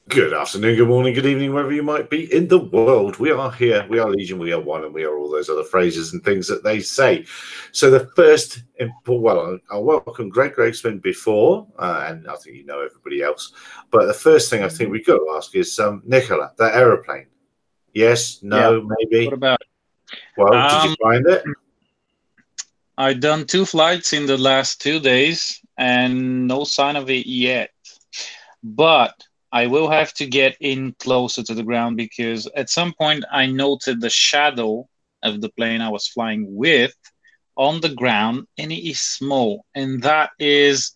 Good afternoon, good morning, good evening, wherever you might be in the world. We are here, we are Legion, we are one, and we are all those other phrases and things that they say. So the first, well, I'll welcome Greg. Greg's been before, and I think you know everybody else. But the first thing I think we've got to ask is, Nikola, that aeroplane. Yes, no, Yeah. maybe? What about it? Well, did you find it? I've done 2 flights in the last 2 days and no sign of it yet. But I will have to get in closer to the ground because at some point I noted the shadow of the plane I was flying with on the ground, and it is small. And that is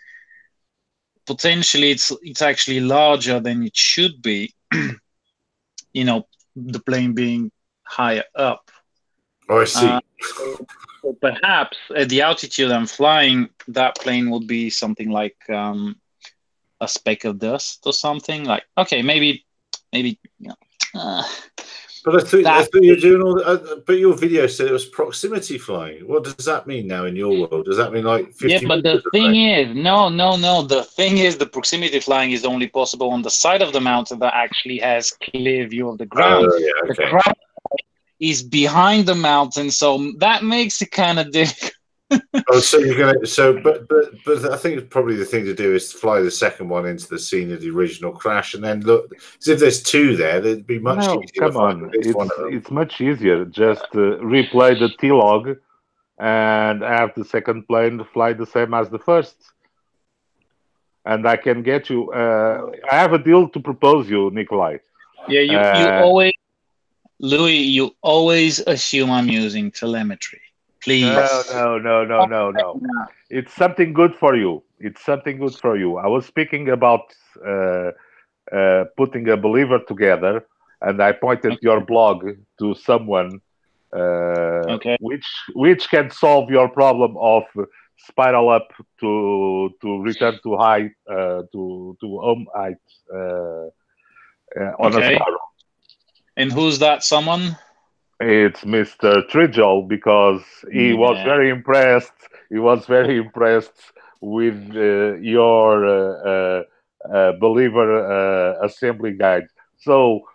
potentially, it's actually larger than it should be, you know, the plane being higher up. Oh, I see. So perhaps at the altitude I'm flying, that plane would be something like a speck of dust or something. Like, okay, maybe, you know. But I thought you were doing all that. But your video said it was proximity flying. What does that mean now in your world? Does that mean like 50 Yeah, but the meters thing away? is, no. The thing is, the proximity flying is only possible on the side of the mountain that actually has clear view of the ground. Oh, yeah, okay. The ground is behind the mountain, so that makes it kind of difficult. Oh, so you're gonna but I think probably the thing to do is fly the second one into the scene of the original crash, and then look. So if there's two there, it'd be much No, easier come to find on. at least one of them. It's much easier. Just replay the T-log and have the second plane fly the same as the first. And I can get you. I have a deal to propose you, Nikolai. Yeah, you always, Louis. You always assume I'm using telemetry. Please. No. It's something good for you. It's something good for you. I was speaking about putting a believer together, and I pointed your blog to someone which can solve your problem of spiral up to return to high to home height on a spiral. And who's that someone? It's Mr. Tridgell, because he was very impressed. He was very impressed with your believer assembly guide. So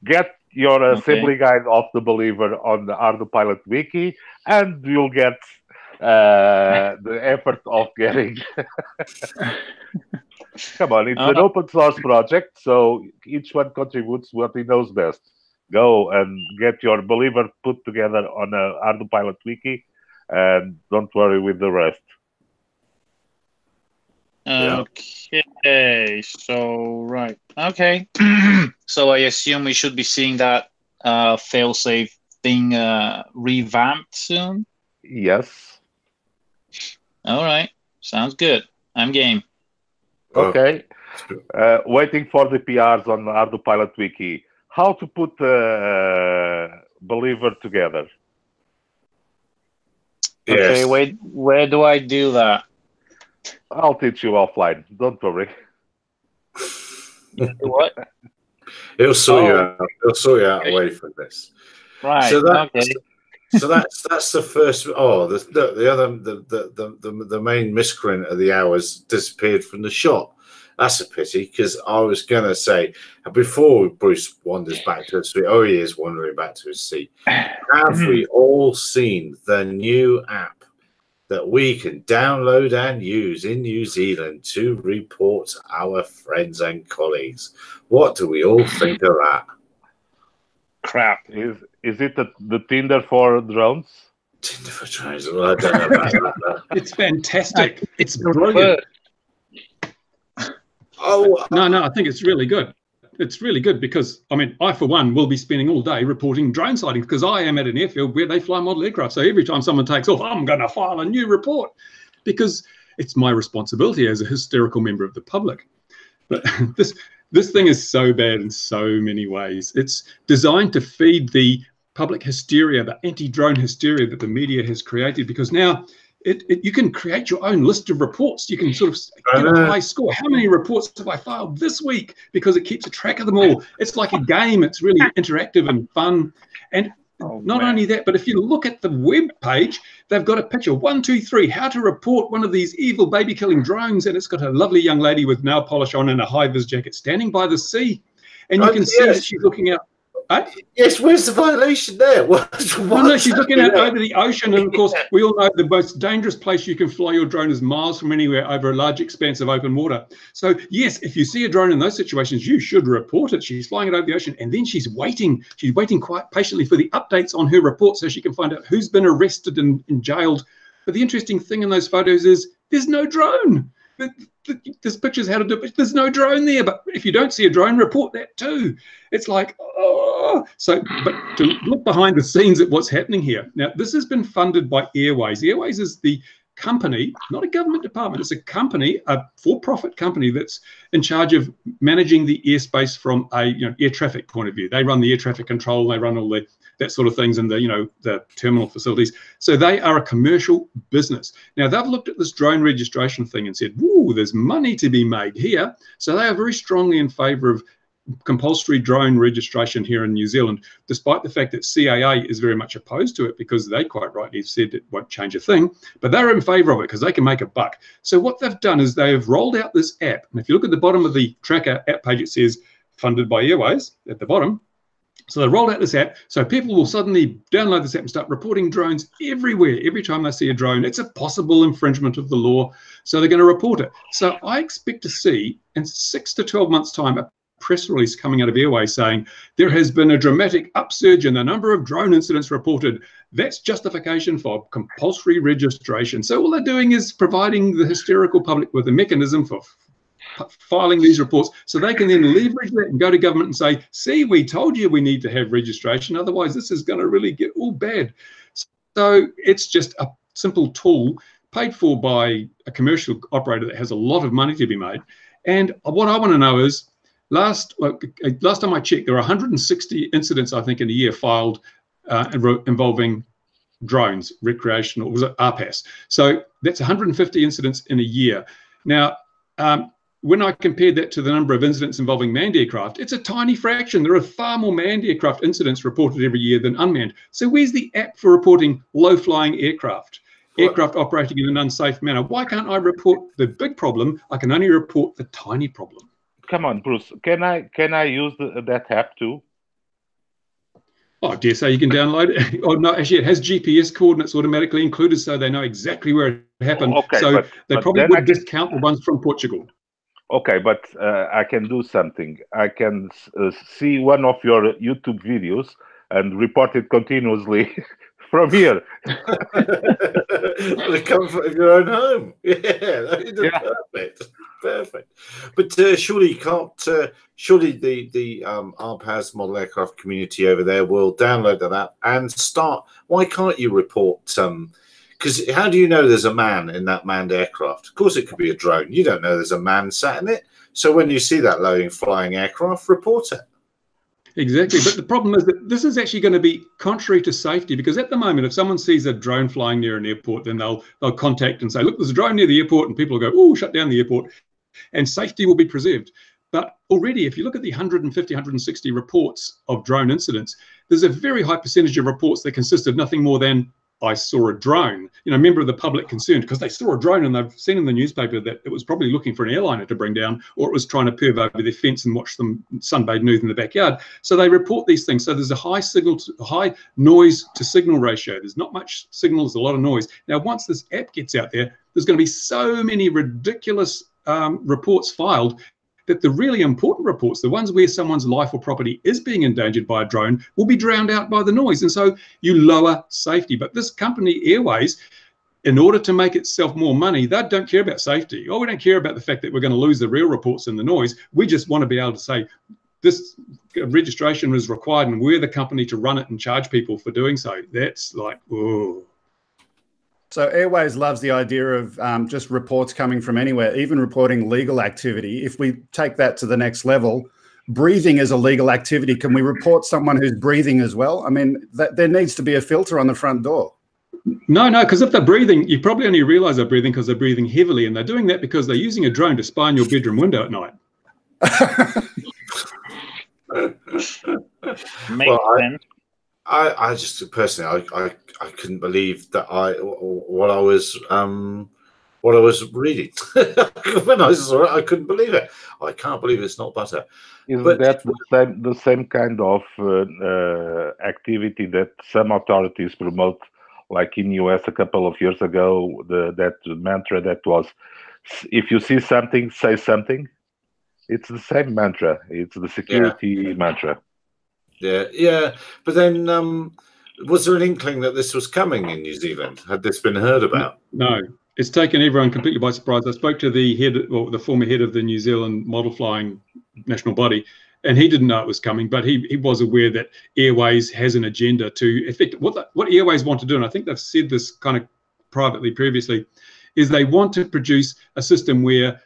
get your assembly guide of the believer on the ArduPilot wiki, and you'll get the effort of getting. Come on, it's an open source project, so each one contributes what he knows best. Go and get your believer put together on a ArduPilot wiki, and don't worry with the rest. Okay, so right. Okay, so I assume we should be seeing that failsafe thing revamped soon? Yes. All right, sounds good. I'm game. Okay. Waiting for the PRs on the ArduPilot wiki. How to put a believer together? Okay, wait. Where do I do that? I'll teach you offline. Don't worry. What? It'll sort you out. It'll sort you out away from this. Right. So that's the first. Oh, the main miscreant of the hours disappeared from the shot. That's a pity, because I was going to say, before Bruce wanders back to his seat, oh, he is wandering back to his seat. Have we all seen the new app that we can download and use in New Zealand to report our friends and colleagues? What do we all think of that? Crap. Is it the Tinder for drones? Tinder for drones? Well, I don't know about that. It's fantastic. It's brilliant. Oh no! I think it's really good. It's really good because, I mean, I for one will be spending all day reporting drone sightings because I am at an airfield where they fly model aircraft. So every time someone takes off, I'm going to file a new report because it's my responsibility as a hysterical member of the public. But this thing is so bad in so many ways. It's designed to feed the public hysteria, the anti-drone hysteria that the media has created, because now you can create your own list of reports. You can sort of get a high score. How many reports have I filed this week? Because it keeps a track of them all. It's like a game. It's really interactive and fun. And Not only that, but if you look at the web page, they've got a picture, 1, 2, 3, how to report one of these evil baby-killing drones, and it's got a lovely young lady with nail polish on and a high-vis jacket standing by the sea, and you can see that she's looking out. Yes, where's the violation there? No, she's looking out over the ocean, and of course, we all know the most dangerous place you can fly your drone is miles from anywhere over a large expanse of open water. So yes, if you see a drone in those situations, you should report it. She's flying it over the ocean, and then she's waiting quite patiently for the updates on her report so she can find out who's been arrested and jailed. But the interesting thing in those photos is there's no drone. There's pictures how to do it, but there's no drone there. But if you don't see a drone, report that too. It's like, oh. So, but to look behind the scenes at what's happening here. Now, this has been funded by Airways. Airways is the company, not a government department. It's a company, a for-profit company that's in charge of managing the airspace from a air traffic point of view. They run the air traffic control. They run all that sort of things in the terminal facilities. So they are a commercial business. Now they've looked at this drone registration thing and said, "Whoa, there's money to be made here." So they are very strongly in favour of compulsory drone registration here in New Zealand, despite the fact that CAA is very much opposed to it because they quite rightly have said it won't change a thing, but they're in favour of it because they can make a buck. So what they've done is they have rolled out this app, and if you look at the bottom of the tracker app page, it says funded by Airways at the bottom. So they rolled out this app, so people will suddenly download this app and start reporting drones everywhere. Every time they see a drone, it's a possible infringement of the law, so they're going to report it. So I expect to see in 6 to 12 months' time a press release coming out of Airways saying there has been a dramatic upsurge in the number of drone incidents reported. That's justification for compulsory registration. So all they're doing is providing the hysterical public with a mechanism for filing these reports so they can then leverage that and go to government and say, see, we told you we need to have registration, otherwise this is going to really get all bad. So it's just a simple tool paid for by a commercial operator that has a lot of money to be made. And what I want to know is, last time I checked, there are 160 incidents, I think, in a year filed involving drones, recreational, was it RPAS? So that's 150 incidents in a year. Now, when I compared that to the number of incidents involving manned aircraft, it's a tiny fraction. There are far more manned aircraft incidents reported every year than unmanned. So where's the app for reporting low-flying aircraft operating in an unsafe manner? Why can't I report the big problem? I can only report the tiny problem. Come on, Bruce. Can I use that app too? Oh, I dare say you can download it. Oh no, actually, it has GPS coordinates automatically included, so they know exactly where it happened. Okay, so they probably would discount the ones from Portugal. Okay, but I can do something. I can see one of your YouTube videos and report it continuously from here. The comfort of your own home. Yeah, perfect. But surely you can't. Surely the RPAS model aircraft community over there will download that app and start. Why can't you report? Because how do you know there's a man in that manned aircraft? Of course, it could be a drone. You don't know there's a man sat in it. So when you see that low flying aircraft, report it. Exactly. But the problem is that this is actually going to be contrary to safety, because at the moment, if someone sees a drone flying near an airport, then they'll contact and say, look, there's a drone near the airport, and people will go, oh, shut down the airport, and safety will be preserved. But already, if you look at the 150, 160 reports of drone incidents, there's a very high percentage of reports that consist of nothing more than, I saw a drone. A member of the public concerned because they saw a drone and they've seen in the newspaper that it was probably looking for an airliner to bring down, or it was trying to perv over their fence and watch them sunbathe nude in the backyard. So they report these things. So there's a high noise to signal ratio. There's not much signal, there's a lot of noise. Now, once this app gets out there, there's going to be so many ridiculous reports filed that the really important reports, the ones where someone's life or property is being endangered by a drone, will be drowned out by the noise. And so you lower safety. But this company, Airways, in order to make itself more money, they don't care about safety. Oh, we don't care about the fact that we're going to lose the real reports in the noise. We just want to be able to say this registration is required and we're the company to run it and charge people for doing so. That's like, whoa. So Airways loves the idea of just reports coming from anywhere, even reporting legal activity. If we take that to the next level, breathing is a legal activity. Can we report someone who's breathing as well? I mean, there needs to be a filter on the front door. No, because if they're breathing, you probably only realize they're breathing because they're breathing heavily, and they're doing that because they're using a drone to spy on your bedroom window at night. Makes sense. I just personally, I couldn't believe that what I was reading when I saw it. I couldn't believe it. I can't believe it's not butter. Isn't that the same kind of activity that some authorities promote, like in US a couple of years ago? That mantra that was, if you see something, say something. It's the same mantra. It's the security mantra. Yeah. But then, was there an inkling that this was coming in New Zealand? Had this been heard about? No, it's taken everyone completely by surprise. I spoke to the head, or the former head of the New Zealand model flying national body, and he didn't know it was coming, but he was aware that Airways has an agenda to affect what Airways want to do, and I think they've said this kind of privately previously, is they want to produce a system where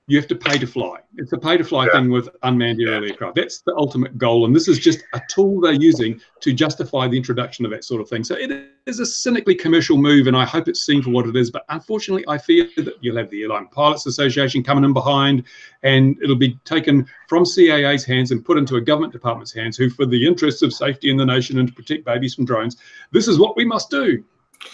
you have to pay to fly. It's a pay to fly thing with unmanned aerial aircraft. That's the ultimate goal. And this is just a tool they're using to justify the introduction of that sort of thing. So it is a cynically commercial move, and I hope it's seen for what it is. But unfortunately, I fear that you'll have the Airline Pilots Association coming in behind, and it'll be taken from CAA's hands and put into a government department's hands, who, for the interests of safety in the nation and to protect babies from drones, this is what we must do.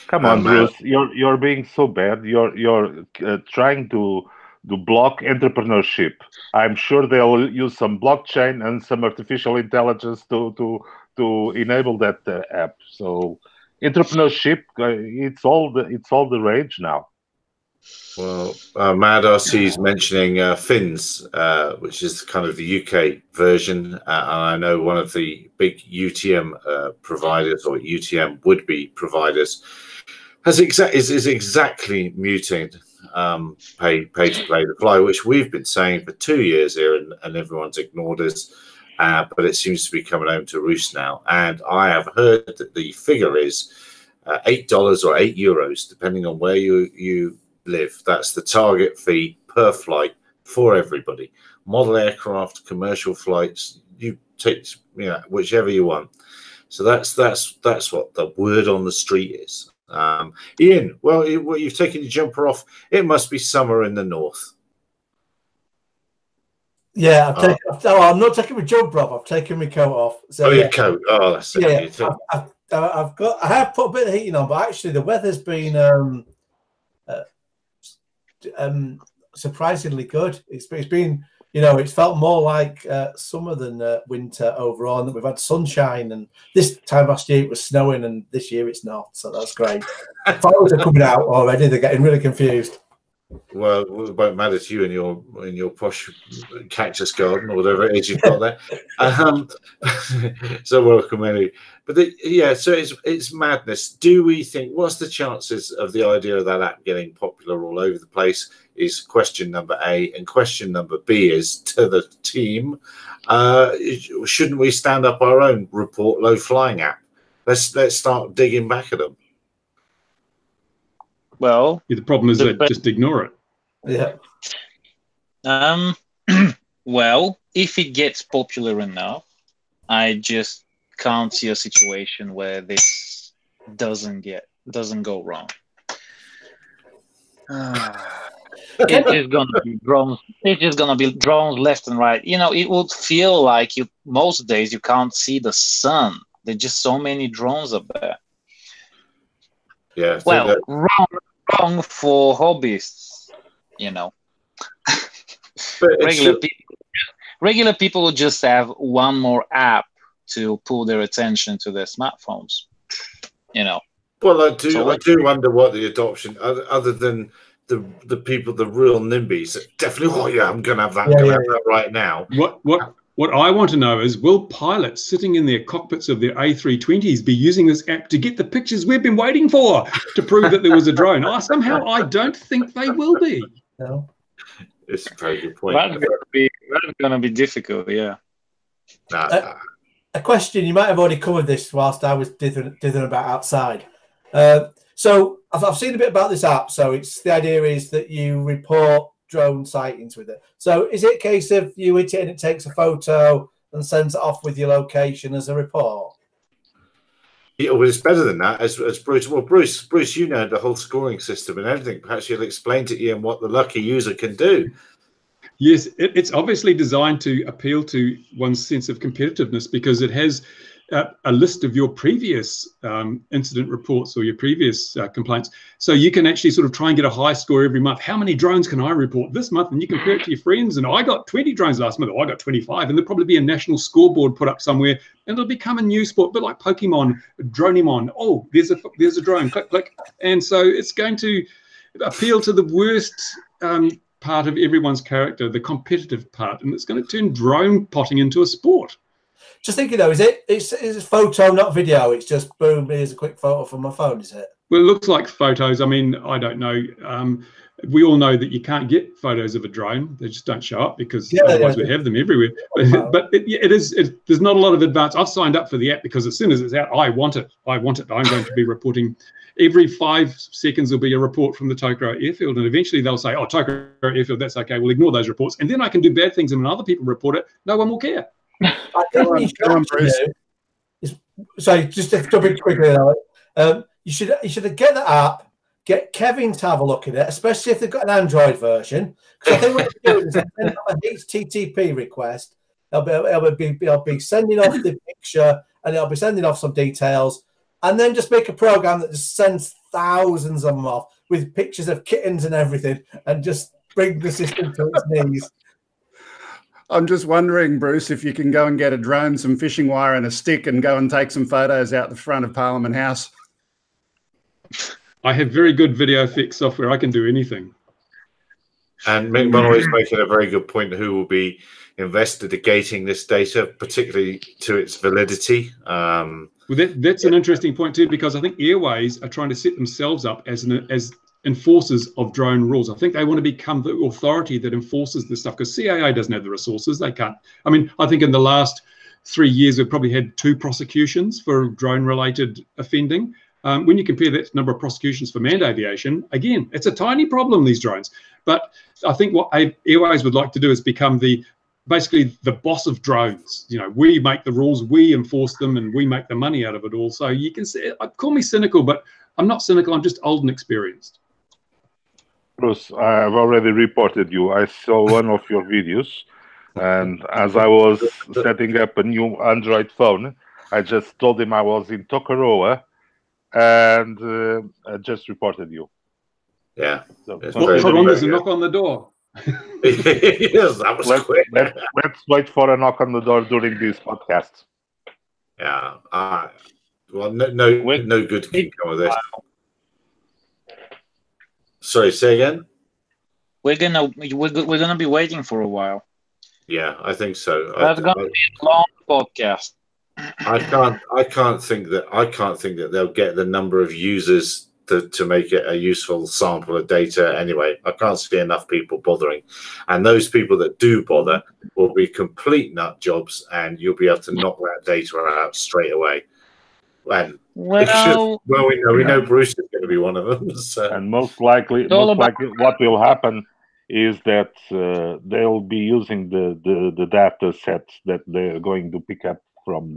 Come on, Bruce, you're being so bad. You're trying to block entrepreneurship. I'm sure they'll use some blockchain and some artificial intelligence to enable that app. So entrepreneurship, it's all the rage now. Well, Mad RC is mentioning Fins, which is kind of the UK version, and I know one of the big UTM providers, or UTM would-be providers, is exactly muting pay to play to fly, which we've been saying for 2 years here, and everyone's ignored us. But it seems to be coming home to roost now. And I have heard that the figure is $8 or €8, depending on where you live. That's the target fee per flight for everybody. Model aircraft, commercial flights, you take, whichever you want. So that's what the word on the street is. Ian, well, you've taken your jumper off. It must be summer in the north. Yeah, I'm not taking my jumper off. I've taken my coat off. So, your coat. Oh, that's it. Yeah, I have put a bit of heating on, but actually the weather's been surprisingly good. It's been, it's felt more like summer than winter overall, and that we've had sunshine. And this time last year it was snowing, and this year it's not. So that's great. Photos are coming out already. They're getting really confused. Well, it won't matter to you in your posh cactus garden or whatever it is you've got there. So welcome anyway. But so it's madness. Do we think? What's the chances of the idea of that app getting popular all over the place? Is question number A, and question number B is to the team. Shouldn't we stand up our own report low flying app? Let's start digging back at them. Well, the problem is that just ignore it. Yeah. Well, if it gets popular enough, I just can't see a situation where this doesn't go wrong. It's just gonna be drones. It's just gonna be drones left and right. It would feel like most days you can't see the sun. There's just so many drones up there. Yeah. Well, wrong for hobbyists, regular people will just have one more app to pull their attention to their smartphones. Well, I do wonder what the adoption, other than the people, the real NIMBYs, definitely. I'm going to have that. Have that right now. What I want to know is, will pilots sitting in their cockpits of their A320s be using this app to get the pictures we've been waiting for to prove that there was a drone? Somehow I don't think they will be. No. It's a very good point. That's going to be difficult, yeah. A question, you might have already covered this whilst I was dithering about outside. So I've seen a bit about this app. So the idea is that you report drone sightings with it. So is it a case of you hit it and it takes a photo and sends it off with your location as a report? Yeah, well, it's better than that, as Bruce. Well, Bruce, you know the whole scoring system and everything. Perhaps you'll explain to Ian what the lucky user can do. Yes, it's obviously designed to appeal to one's sense of competitiveness, because it has a list of your previous incident reports or your previous complaints. So you can actually sort of try and get a high score every month. How many drones can I report this month? And you compare it to your friends. And I got 20 drones last month. I got 25. And there'll probably be a national scoreboard put up somewhere. And it'll become a new sport, a bit like Pokemon, Dronemon. Oh, there's a drone, click, click. And so it's going to appeal to the worst part of everyone's character, the competitive part. And it's going to turn drone potting into a sport. Just thinking though, it's a photo, not video. It's just boom, here's a quick photo from my phone, is it? Well, it looks like photos. I mean, I don't know. We all know that you can't get photos of a drone. They just don't show up because otherwise we have them everywhere. But there's not a lot of advance. I've signed up for the app because as soon as it's out, I want it. I'm going to be reporting. Every 5 seconds there'll be a report from the Tokoroa airfield, and eventually they'll say, oh, Tokoroa airfield, that's okay. We'll ignore those reports. And then I can do bad things, and when other people report it, no one will care. I think what you should do sorry, just to jump in quickly, you should get the app, get Kevin to have a look at it, especially if they've got an Android version. Because I think what you do is send a HTTP request. It'll be sending off the picture, and it'll be sending off some details, and then just make a program that just sends thousands of them off with pictures of kittens and everything, and just bring the system to its knees. I'm just wondering, Bruce, if you can go and get a drone, some fishing wire and a stick and go and take some photos out the front of Parliament House. I have very good video effects software. I can do anything. And Mick Monroe is making a very good point. Who will be investigating this data, particularly to its validity? Well, that's an interesting point too, because I think Airways are trying to set themselves up as enforcers of drone rules. I think they want to become the authority that enforces this stuff, because CAA doesn't have the resources. They can't. I mean, I think in the last 3 years, we've probably had 2 prosecutions for drone-related offending. When you compare that number of prosecutions for manned aviation, again, it's a tiny problem, these drones. But I think what Airways would like to do is become basically the boss of drones. You know, we make the rules, we enforce them, and we make the money out of it all. So you can say, call me cynical, but I'm not cynical. I'm just old and experienced. Bruce, I've already reported you. I saw one of your videos, and as I was setting up a new Android phone, I just told him I was in Tokoroa, and I just reported you. Yeah. So, there's a knock on the door. Yes, that was quick. Let's wait for a knock on the door during this podcast. Yeah. Well, no good can come of this. Sorry, say again. We're gonna be waiting for a while. Yeah, I think so. That's gonna be a long podcast. I can't think that they'll get the number of users to make it a useful sample of data anyway. I can't see enough people bothering, and those people that do bother will be complete nut jobs, and you'll be able to knock that data out straight away. And we know Bruce is going to be one of them. So. And most likely, what will happen is that they'll be using the data sets that they're going to pick up from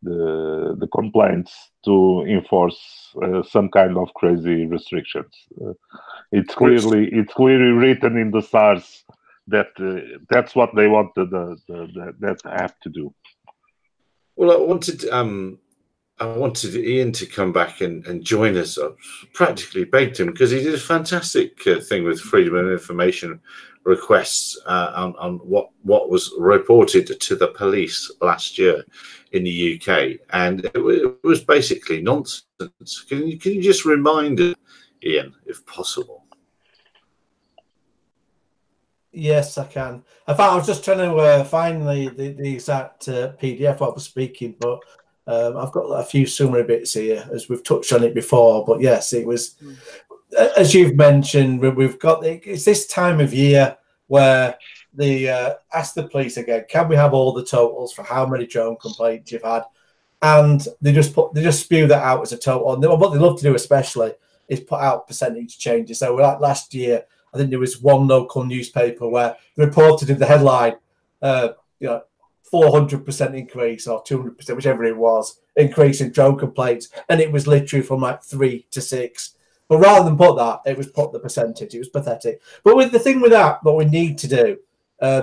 the complaints to enforce some kind of crazy restrictions. It's clearly written in the stars that that's what they want that app to do. Well, I wanted Ian to come back and join us. I practically begged him because he did a fantastic thing with freedom of information requests on what was reported to the police last year in the UK, and it was basically nonsense. Can you just remind Ian, if possible? Yes, I can. In fact, I was just trying to find the exact PDF while I was speaking, but I've got a few summary bits here, as we've touched on it before. But yes, it was, as you've mentioned, it's this time of year where they ask the police again, can we have all the totals for how many drone complaints you've had? And they just spew that out as a total. And what they love to do especially is put out percentage changes. So like last year, I think there was one local newspaper where they reported in the headline, 400% increase or 200%, whichever it was, increase in drone complaints, and it was literally from like 3 to 6. But rather than put that, it was put the percentage. It was pathetic. But with the thing with that, what we need to do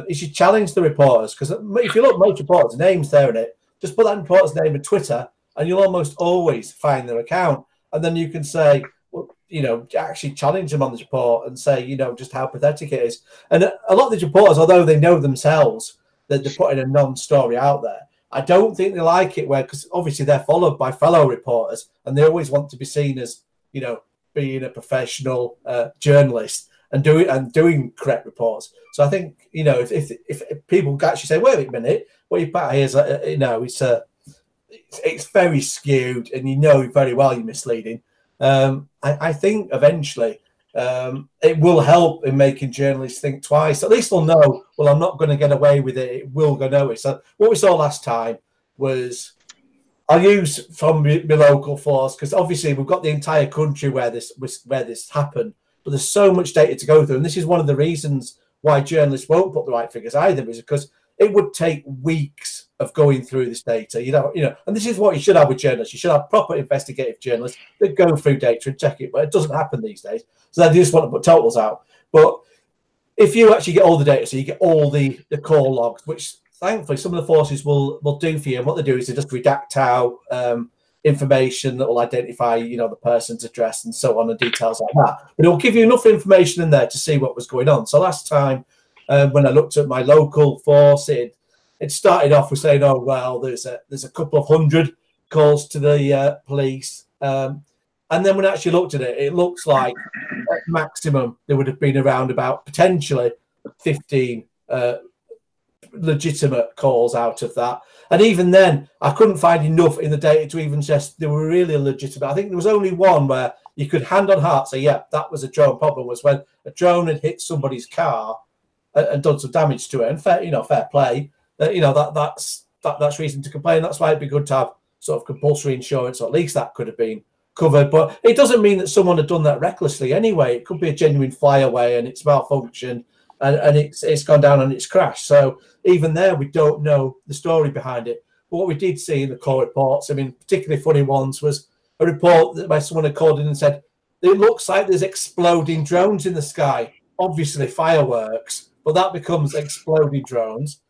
is you challenge the reporters, because if you look, most reporters, names there in it, Just put that reporter's name in Twitter, and you'll almost always find their account. And then you can say, well, you know, actually challenge them on the report and say, you know, just how pathetic it is. And a lot of these reporters, although they know themselves that they're putting a non-story out there, I don't think they like it, because obviously they're followed by fellow reporters, and they always want to be seen as, you know, being a professional journalist and doing correct reports. So I think, you know, if people actually say, wait a minute, what you put here is, you know, it's very skewed, and you know very well you're misleading. I think eventually it will help in making journalists think twice. At least they'll know, well, I'm not going to get away with it. It will go nowhere. So what we saw last time was, I'll use from my local force, because obviously we've got the entire country where this happened, but there's so much data to go through. And this is one of the reasons why journalists won't put the right figures either, is because it would take weeks of going through this data, you know, and this is what you should have with journalists. You should have proper investigative journalists that go through data and check it, but it doesn't happen these days. So they just want to put totals out. But if you actually get all the data, so you get all the call logs, which thankfully some of the forces will do for you, and what they do is they just redact out information that will identify, you know, the person's address and so on, and details like that. But it will give you enough information in there to see what was going on. So last time, when I looked at my local force, it started off with saying, oh, well, there's a couple of hundred calls to the police. And then when I actually looked at it, it looks like at maximum there would have been around about potentially 15 legitimate calls out of that. And even then, I couldn't find enough in the data to even suggest they were really legitimate. I think there was only one where you could hand on heart say, yeah, that was a drone problem, was when a drone had hit somebody's car and done some damage to it. And fair play. You know, that's reason to complain. That's why it'd be good to have sort of compulsory insurance, or at least that could have been covered. But it doesn't mean that someone had done that recklessly anyway. It could be a genuine flyaway and it's malfunctioned and it's gone down and it's crashed. So even there, we don't know the story behind it. But what we did see in the call reports, I mean, particularly funny ones, was a report where someone had called in and said, it looks like there's exploding drones in the sky. Obviously fireworks, but that becomes exploding drones.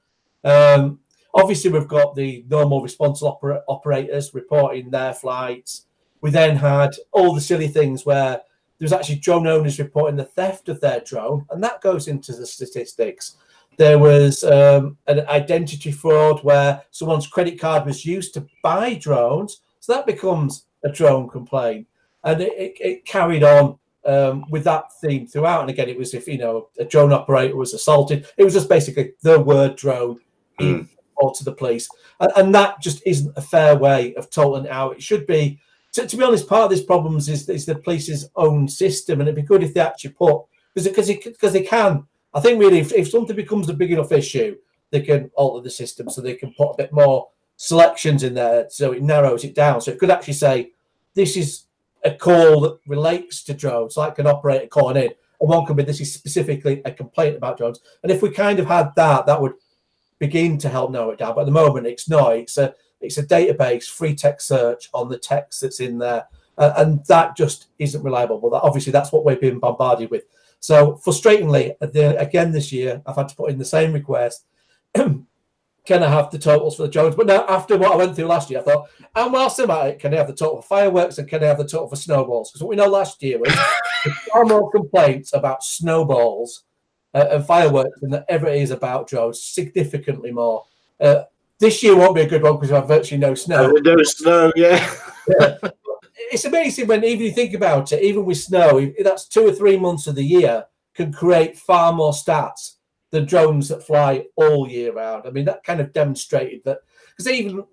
Obviously, we've got the normal responsible operators reporting their flights. We then had all the silly things where there's actually drone owners reporting the theft of their drone, and that goes into the statistics. There was an identity fraud where someone's credit card was used to buy drones, so that becomes a drone complaint. And it carried on with that theme throughout. And again, it was if, you know, a drone operator was assaulted, it was just basically the word drone or to the police, and that just isn't a fair way of totaling it out. It should be, to be honest, part of this problem is the police's own system, and it'd be good if they actually put, because they can. I think really, if something becomes a big enough issue, they can alter the system so they can put a bit more selections in there, so it narrows it down. So it could actually say, this is a call that relates to drones, like an operator calling in, and one could be, this is specifically a complaint about drones. And if we kind of had that, that would begin to help narrow it down. But at the moment, it's not. It's a database, free text search on the text that's in there, and that just isn't reliable. Well, obviously, that's what we've been bombarded with. So frustratingly, again this year, I've had to put in the same request. Can I have the totals for the drones? But now, after what I went through last year, I thought, and whilst I'm at it, can I have the total for fireworks and can I have the total for snowballs? Because what we know last year was there's far more complaints about snowballs and fireworks than there ever is about drones, significantly more. This year won't be a good one because we have virtually no snow. No snow, yeah. It's amazing when even you think about it, even with snow, that's 2 or 3 months of the year can create far more stats than drones that fly all year round. I mean, that kind of demonstrated that, because even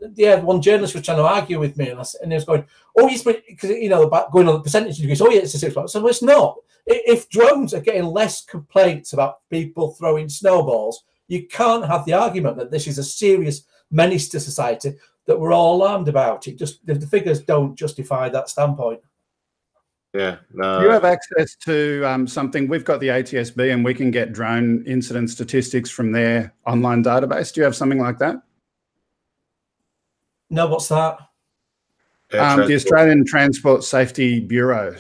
one journalist was trying to argue with me, and he was going, "Oh, yes, because about going on the percentage increase. Oh, yeah, it's a 6%." So it's not. If drones are getting less complaints about people throwing snowballs, you can't have the argument that this is a serious menace to society that we're all alarmed about. It just, the figures don't justify that standpoint. Yeah, no. You have access to something. We've got the ATSB, and we can get drone incident statistics from their online database. Do you have something like that? No, what's that? The Australian Transport Safety Bureau.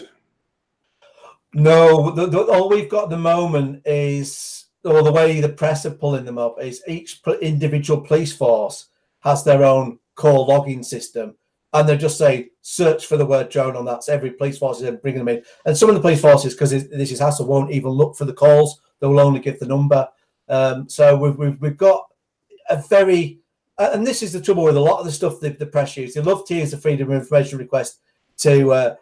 No, all we've got at the moment is, or the way the press are pulling them up, is each individual police force has their own call logging system, and they just say search for the word drone on that. So every police force is bringing them in, and some of the police forces, because this is hassle, won't even look for the calls. They will only give the number. So we've got a very, and this is the trouble with a lot of the stuff the press use. They love to use the freedom of information request to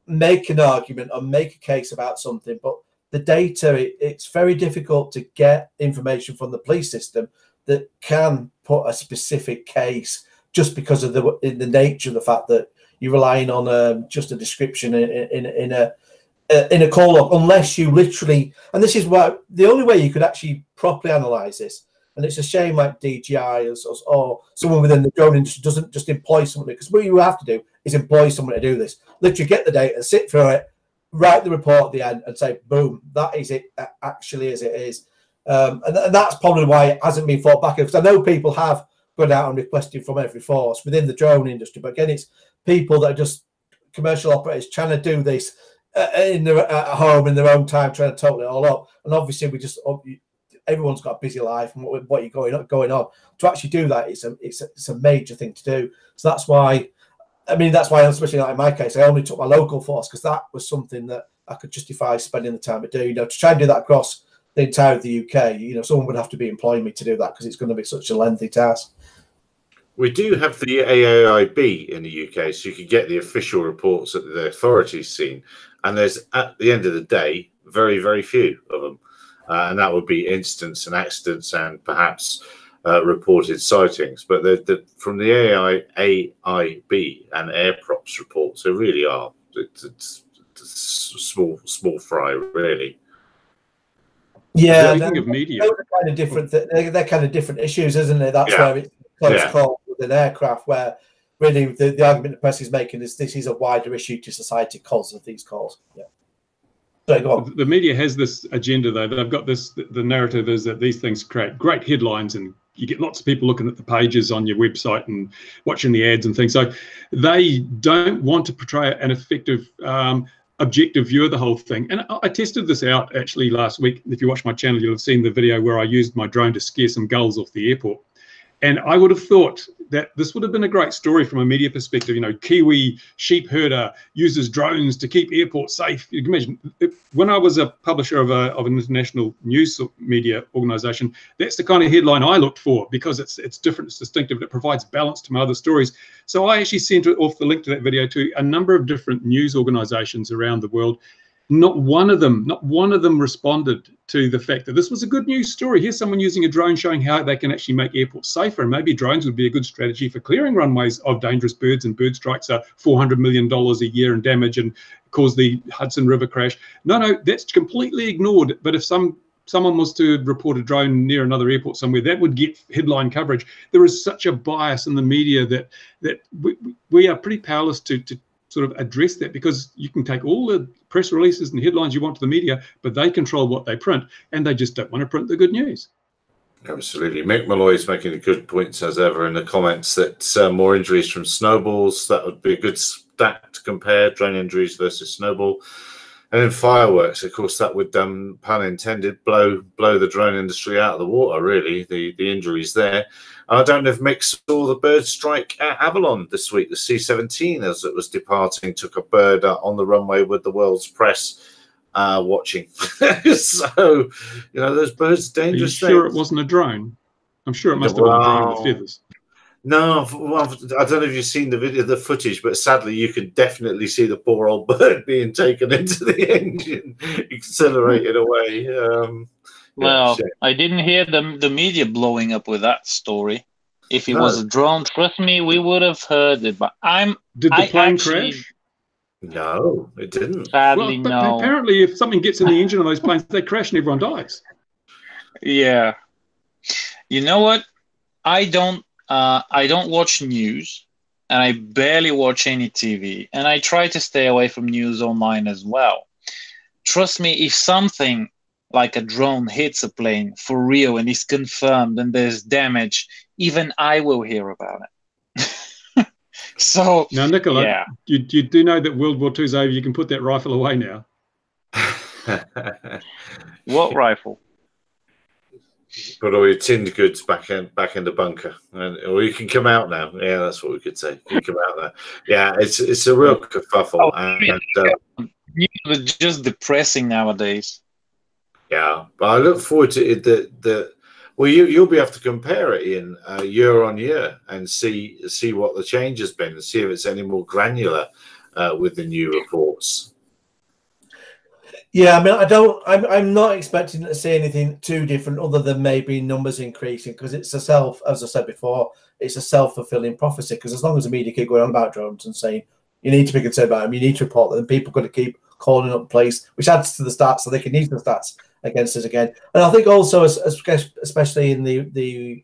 make an argument or make a case about something, but the data, it's very difficult to get information from the police system that can put a specific case, just because of the nature of the fact that you're relying on just a description in a call log, unless you literally, and this is why the only way you could actually properly analyze this, and it's a shame like DJI or someone within the drone industry doesn't just employ someone, because what you have to do is employ someone to do this. Literally get the data, sit through it, write the report at the end, and say, boom, that is it, actually as it is. And that's probably why it hasn't been fought back, because I know people have gone out and requested from every force within the drone industry, but again, it's people that are just commercial operators trying to do this at home in their own time, trying to total it all up. And obviously, everyone's got a busy life, and what you're going on to actually do that, it's a major thing to do. So that's why, especially like in my case, I only took my local force, because that was something that I could justify spending the time to do. To try and do that across the entire of the UK, someone would have to be employing me to do that, because it's going to be such a lengthy task. We do have the AAIB in the UK, so you can get the official reports that the authorities seen, and there's, at the end of the day, very, very few of them, and that would be incidents and accidents and perhaps reported sightings. But from the AAIB and air props reports, they really are it's small fry, really. Yeah, Speaking of media, those are kind of different. They're kind of different issues, isn't it? That's where it's close call with an aircraft, where really the argument the press is making is this is a wider issue to society because of these calls. Yeah. So go on. The media has this agenda, though. They've got this. The narrative is that these things create great headlines, and you get lots of people looking at the pages on your website and watching the ads and things. So they don't want to portray an effective, objective view of the whole thing. And I tested this out actually last week. If you watch my channel, you'll have seen the video where I used my drone to scare some gulls off the airport. And I would have thought that this would have been a great story from a media perspective. Kiwi sheep herder uses drones to keep airports safe. You can imagine, when I was a publisher of an international news media organization, that's the kind of headline I looked for, because it's different, it's distinctive, it provides balance to my other stories. So I actually sent off the link to that video to a number of different news organizations around the world. Not one of them responded to the fact that this was a good news story. Here's someone using a drone showing how they can actually make airports safer, and maybe drones would be a good strategy for clearing runways of dangerous birds, and bird strikes are $400 million a year in damage and cause the Hudson River crash. No, that's completely ignored. But if someone was to report a drone near another airport somewhere, that would get headline coverage. There is such a bias in the media that we are pretty powerless to sort of address that, because you can take all the press releases and headlines you want to the media, but they control what they print, and they just don't want to print the good news. Absolutely. Mick Malloy's making a good point, as ever, in the comments, that more injuries from snowballs, that would be a good stat to compare, drone injuries versus snowball. And then fireworks, of course, that would, pun intended, blow the drone industry out of the water, really, the injuries there. And I don't know if Mick saw the bird strike at Avalon this week. The C-17, as it was departing, took a bird on the runway with the world's press watching. So, those birds are dangerous. Are you sure it wasn't a drone? I'm sure it must have been a drone with feathers. No, well, I don't know if you've seen the footage, but sadly you can definitely see the poor old bird being taken into the engine, accelerated away. Well, I didn't hear the media blowing up with that story. If it was a drone, trust me, we would have heard it. But Did the plane crash? No, it didn't. Sadly, but no. Apparently, if something gets in the engine of those planes, they crash and everyone dies. Yeah. You know what? I don't watch news, and I barely watch any TV, and I try to stay away from news online as well. Trust me, if something like a drone hits a plane for real and is confirmed and there's damage, even I will hear about it. So now, Nikola, you do know that World War II is over. You can put that rifle away now. What rifle? Put all your tinned goods back in the bunker, or you can come out now. Yeah, that's what we could say. You can come out there. Yeah, it's a real kerfuffle, It's just depressing nowadays. Yeah, but I look forward to it. Well, you'll be able to compare it in year on year and see what the change has been and see if it's any more granular with the new reports. Yeah, I mean, I'm not expecting to see anything too different other than maybe numbers increasing, because it's as I said before, it's a self-fulfilling prophecy. Because as long as the media keep going on about drones and saying you need to be concerned about them, you need to report them, people are going to keep calling up police, which adds to the stats, so they can use the stats against us again. And I think also, especially in the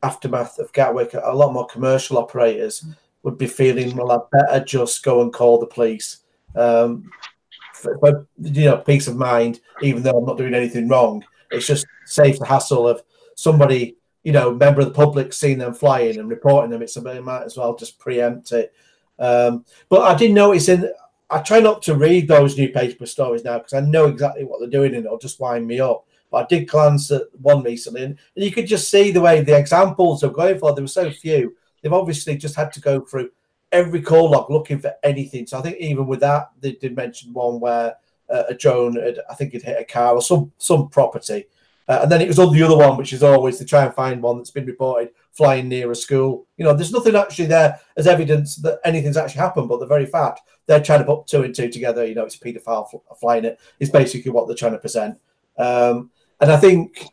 aftermath of Gatwick, a lot more commercial operators would be feeling, well, I better just go and call the police. For peace of mind, even though I'm not doing anything wrong, it's just saves the hassle of somebody, member of the public seeing them flying and reporting them. It's somebody might as well just preempt it. But I did notice I try not to read those newspaper stories now because I know exactly what they're doing and it'll just wind me up. But I did glance at one recently, and you could just see the way the examples are going for. There were so few. They've obviously just had to go through every call log looking for anything. So I think even with that, they did mention one where a drone had hit a car or some property. And then it was on the other one, which is always to try and find one that's been reported flying near a school. There's nothing actually there as evidence that anything's actually happened, but the very fact they're trying to put two and two together, it's a paedophile flying it, is basically what they're trying to present. And I think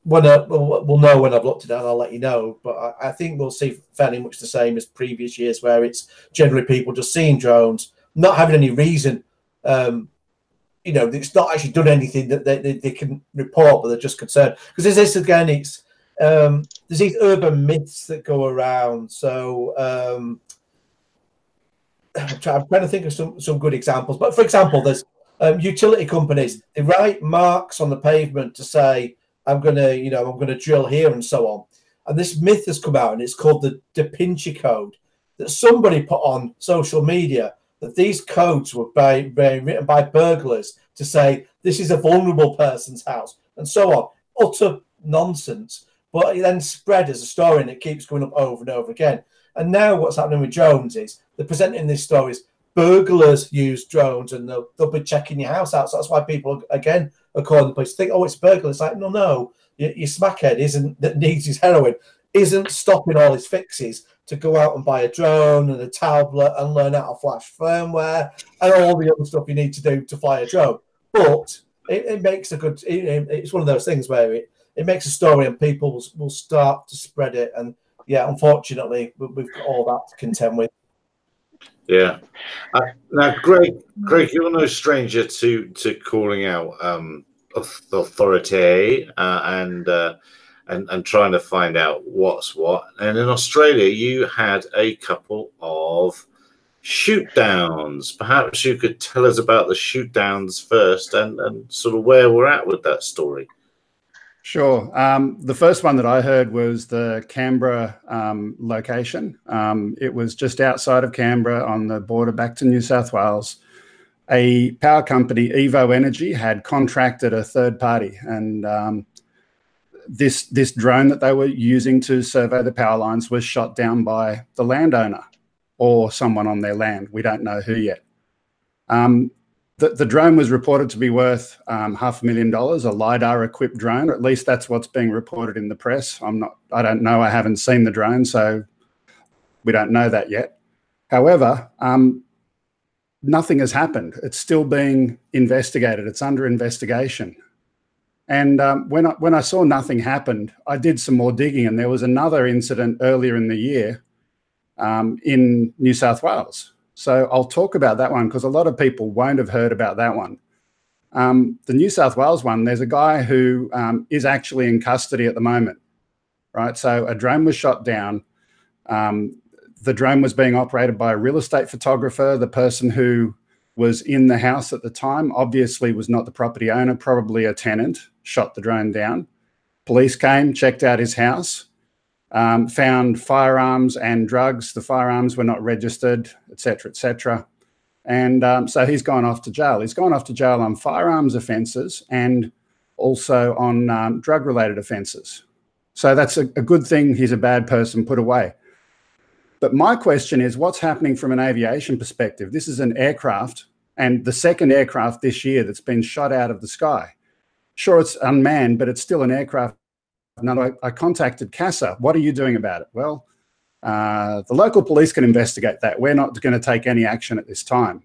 we'll know when I've looked at it, and I'll let you know. But I think we'll see fairly much the same as previous years, where it's generally people just seeing drones, not having any reason. It's not actually done anything that they can report, but they're just concerned. Because there's this again, it's there's these urban myths that go around. So I'm trying to think of some good examples. But for example, there's utility companies. They write marks on the pavement to say, I'm gonna drill here and so on. And this myth has come out, and it's called the Da Vinci Code, that somebody put on social media, that these codes were being written by burglars to say this is a vulnerable person's house and so on. Utter nonsense. But it then spread as a story, and it keeps going up over and over again. And now what's happening with drones is they're presenting these stories. Burglars use drones, and they'll be checking your house out. So that's why people, again, are calling the police. Think, oh, it's burglars. It's like, no. Your smackhead that needs his heroin isn't stopping all his fixes to go out and buy a drone and a tablet and learn how to flash firmware and all the other stuff you need to do to fly a drone. But it makes a good. It's one of those things where it makes a story, and people will start to spread it. And yeah, unfortunately, we've got all that to contend with. Yeah. Now, Greg, you're no stranger to calling out authority and trying to find out what's what. And in Australia, you had a couple of shootdowns. Perhaps you could tell us about the shootdowns first and sort of where we're at with that story. Sure. The first one that I heard was the Canberra location. It was just outside of Canberra on the border back to New South Wales. A power company, Evo Energy, had contracted a third party, and this drone that they were using to survey the power lines was shot down by the landowner or someone on their land. We don't know who yet. The drone was reported to be worth $500,000, a LiDAR-equipped drone, or at least that's what's being reported in the press. I don't know. I haven't seen the drone, so we don't know that yet. However, nothing has happened. It's still being investigated. It's under investigation. And when I saw nothing happened, I did some more digging, and there was another incident earlier in the year in New South Wales. So I'll talk about that one because a lot of people won't have heard about that one. The New South Wales one, there's a guy who is actually in custody at the moment, right? So a drone was shot down. The drone was being operated by a real estate photographer. The person who was in the house at the time obviously was not the property owner, probably a tenant, shot the drone down. Police came, checked out his house. Found firearms and drugs. The firearms were not registered, etc., etc. And so he's gone off to jail. He's gone off to jail on firearms offences and also on drug-related offences. So that's a good thing. He's a bad person, put away. But my question is, what's happening from an aviation perspective? This is an aircraft, and the second aircraft this year that's been shot out of the sky. Sure, it's unmanned, but it's still an aircraft. And I contacted CASA. What are you doing about it? Well, the local police can investigate that. We're not going to take any action at this time.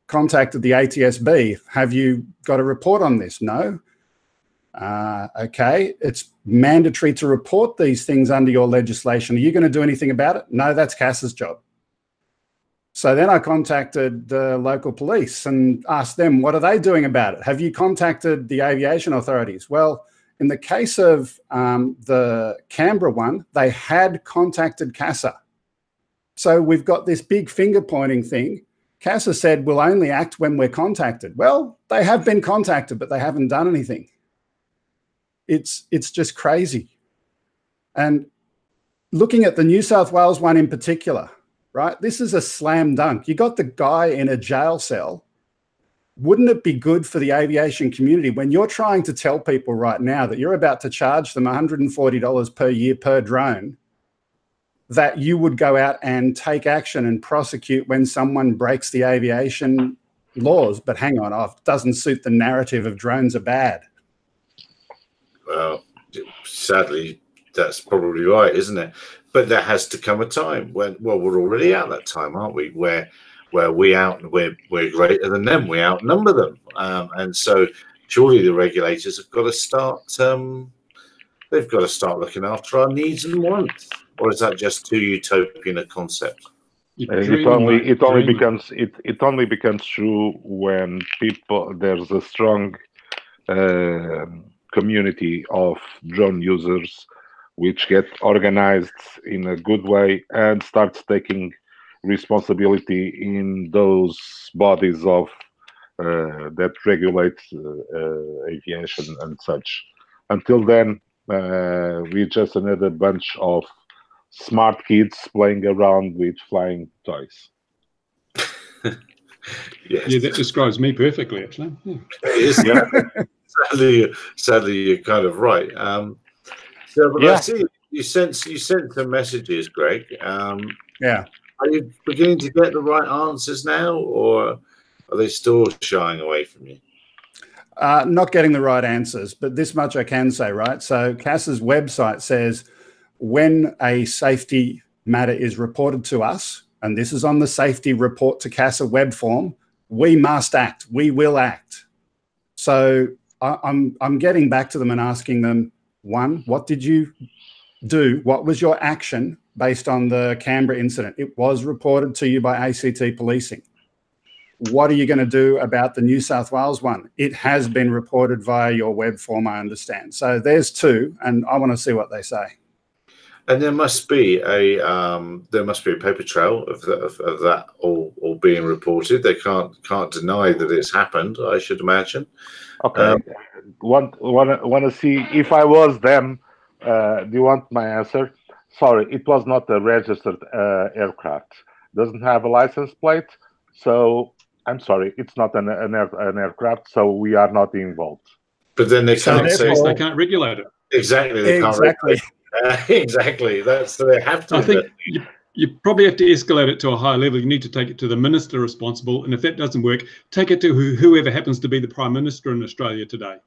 Contacted the ATSB. Have you got a report on this? No. Okay, it's mandatory to report these things under your legislation. Are you going to do anything about it? No, that's CASA's job. So then I contacted the local police and asked them, what are they doing about it? Have you contacted the aviation authorities? Well, in the case of the Canberra one, they had contacted CASA. So we've got this big finger pointing thing. CASA said, we'll only act when we're contacted. Well, they have been contacted, but they haven't done anything. It's just crazy. And looking at the New South Wales one in particular, right? This is a slam dunk. You got the guy in a jail cell. Wouldn't it be good for the aviation community when you're trying to tell people right now that you're about to charge them $140 per year per drone, that you would go out and take action and prosecute when someone breaks the aviation laws? But hang on, it doesn't suit the narrative of drones are bad. Well, sadly, that's probably right, isn't it? But there has to come a time when, well, we're already at that time, aren't we? Where we're greater than them, we outnumber them, and so surely the regulators have got to start. They've got to start looking after our needs and wants, or is that just too utopian a concept? It only becomes true when there's a strong community of drone users which get organized in a good way and starts taking responsibility in those bodies of that regulate aviation and such. Until then, we're just another bunch of smart kids playing around with flying toys. Yes. Yeah, that describes me perfectly, actually. Yeah. It is, yeah. Sadly, you're kind of right. So, but yeah. I see you sent some messages, Greg. Yeah. Are you beginning to get the right answers now, or are they still shying away from you? Not getting the right answers, but this much I can say, right? So CASA's website says when a safety matter is reported to us, and this is on the safety report to CASA web form, we must act. We will act. So I'm getting back to them and asking them, one, what did you do? What was your action based on the Canberra incident? It was reported to you by ACT Policing. What are you going to do about the New South Wales one? It has been reported via your web form, I understand. So there's two, and I want to see what they say. And there must be a paper trail of that all being reported. They can't deny that it's happened, I should imagine. Okay. Want to see if I was them? Do you want my answer? Sorry, it was not a registered aircraft. Doesn't have a license plate, so I'm sorry, it's not an aircraft. So we are not involved. But then they can't say they can't regulate it. Exactly. They can't regulate it. Exactly. So they have to. I think you probably have to escalate it to a higher level. You need to take it to the minister responsible, and if that doesn't work, take it to whoever happens to be the Prime Minister in Australia today.